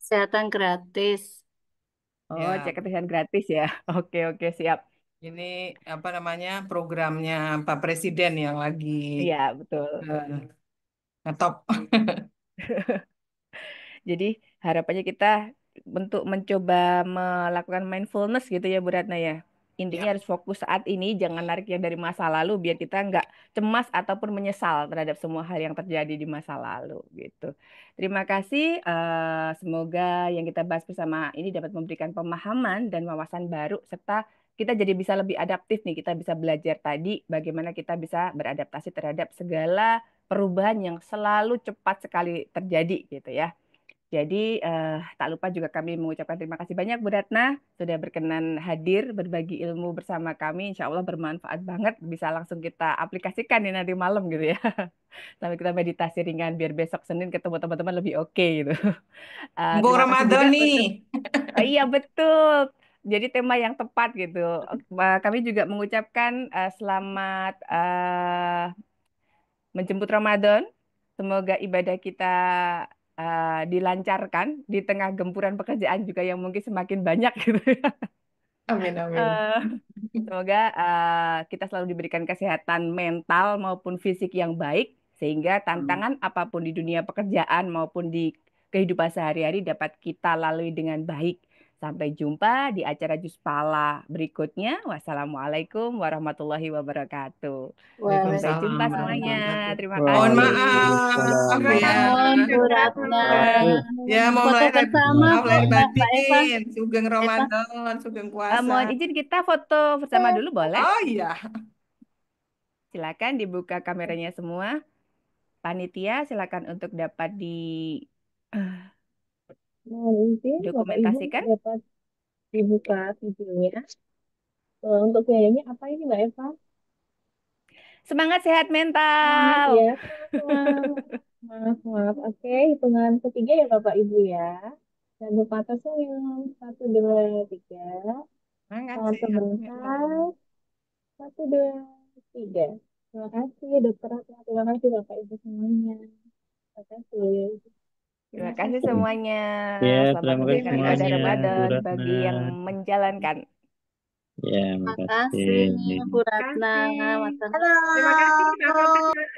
Kesehatan gratis.
Oh,
Ya,
cek kesehatan gratis ya. Oke, oke, siap.
ini apa namanya programnya Pak Presiden yang lagi
Iya, betul.
ngetop.
Jadi harapannya kita untuk mencoba melakukan mindfulness gitu ya Bu Ratna ya. Intinya
Ya,
harus fokus saat ini, jangan narik yang dari masa lalu biar kita nggak cemas ataupun menyesal terhadap semua hal yang terjadi di masa lalu gitu. Terima kasih. Semoga yang kita bahas bersama ini dapat memberikan pemahaman dan wawasan baru serta kita jadi bisa lebih adaptif nih. Kita bisa belajar tadi bagaimana kita bisa beradaptasi terhadap segala perubahan yang selalu cepat sekali terjadi gitu ya. Jadi tak lupa juga kami mengucapkan terima kasih banyak Bu Ratna sudah berkenan hadir berbagi ilmu bersama kami. Insya Allah bermanfaat banget, bisa langsung kita aplikasikan nih nanti malam gitu ya. Sampai kita meditasi ringan biar besok Senin ketemu teman-teman lebih oke gitu.
Mumpung
Terima kasih
Ramadan
juga
nih.
untuk iya betul. Jadi tema yang tepat gitu. Kami juga mengucapkan selamat menjemput Ramadan. Semoga ibadah kita dilancarkan di tengah gempuran pekerjaan juga yang mungkin semakin banyak gitu ya.
Amin, amin.
Eh, Semoga kita selalu diberikan kesehatan mental maupun fisik yang baik, sehingga tantangan apapun di dunia pekerjaan maupun di kehidupan sehari-hari dapat kita lalui dengan baik. Sampai jumpa di acara Jus Pala berikutnya. Wassalamualaikum warahmatullahi wabarakatuh. Sampai
Waalaikumsalam
jumpa
Waalaikumsalam.
semuanya.
warahmatullahi wabarakatuh.
Terima
Mohon
kasih.
Waalaikumsalam
maaf ya.
Terima
Mohon
kasih,
Bu
Bu Ratna.
Ratna.
Ya, mau
Foto bersama
maaf lahir
Mbak Eva.
batin. Sugeng
Eva.
Ramadan, sugeng puasa.
Mohon izin kita foto bersama dulu boleh?
Oh iya.
Silakan dibuka kameranya semua. Panitia silakan untuk dapat
Mohon izin, Bapak Ibu
dokumentasikan.
dapat dibuka videonya. Untuk biayanya apa ini, Mbak Eva?
Semangat sehat
Semangat
mental.
ya. Semangat. Maaf, maaf. Oke, hitungan ketiga ya Bapak Ibu ya. Jangan lupa tersenyum. Satu, dua, tiga.
Semangat
Salam
sehat.
terbang. Satu, dua, tiga. Terima kasih, Dokter Ratna. Terima kasih Bapak Ibu semuanya. Terima kasih.
Terima
Terima
kasih
kasih.
semuanya.
Ya,
Selamat
terima kasih
menunaikan ibadah
semuanya, Bu
Ramadan
Ratna.
bagi yang menjalankan.
Ya,
Terima
makasih.
kasih Bu
Terima
Ratna.
kasih.
Matur
Terima kasih, Bapak.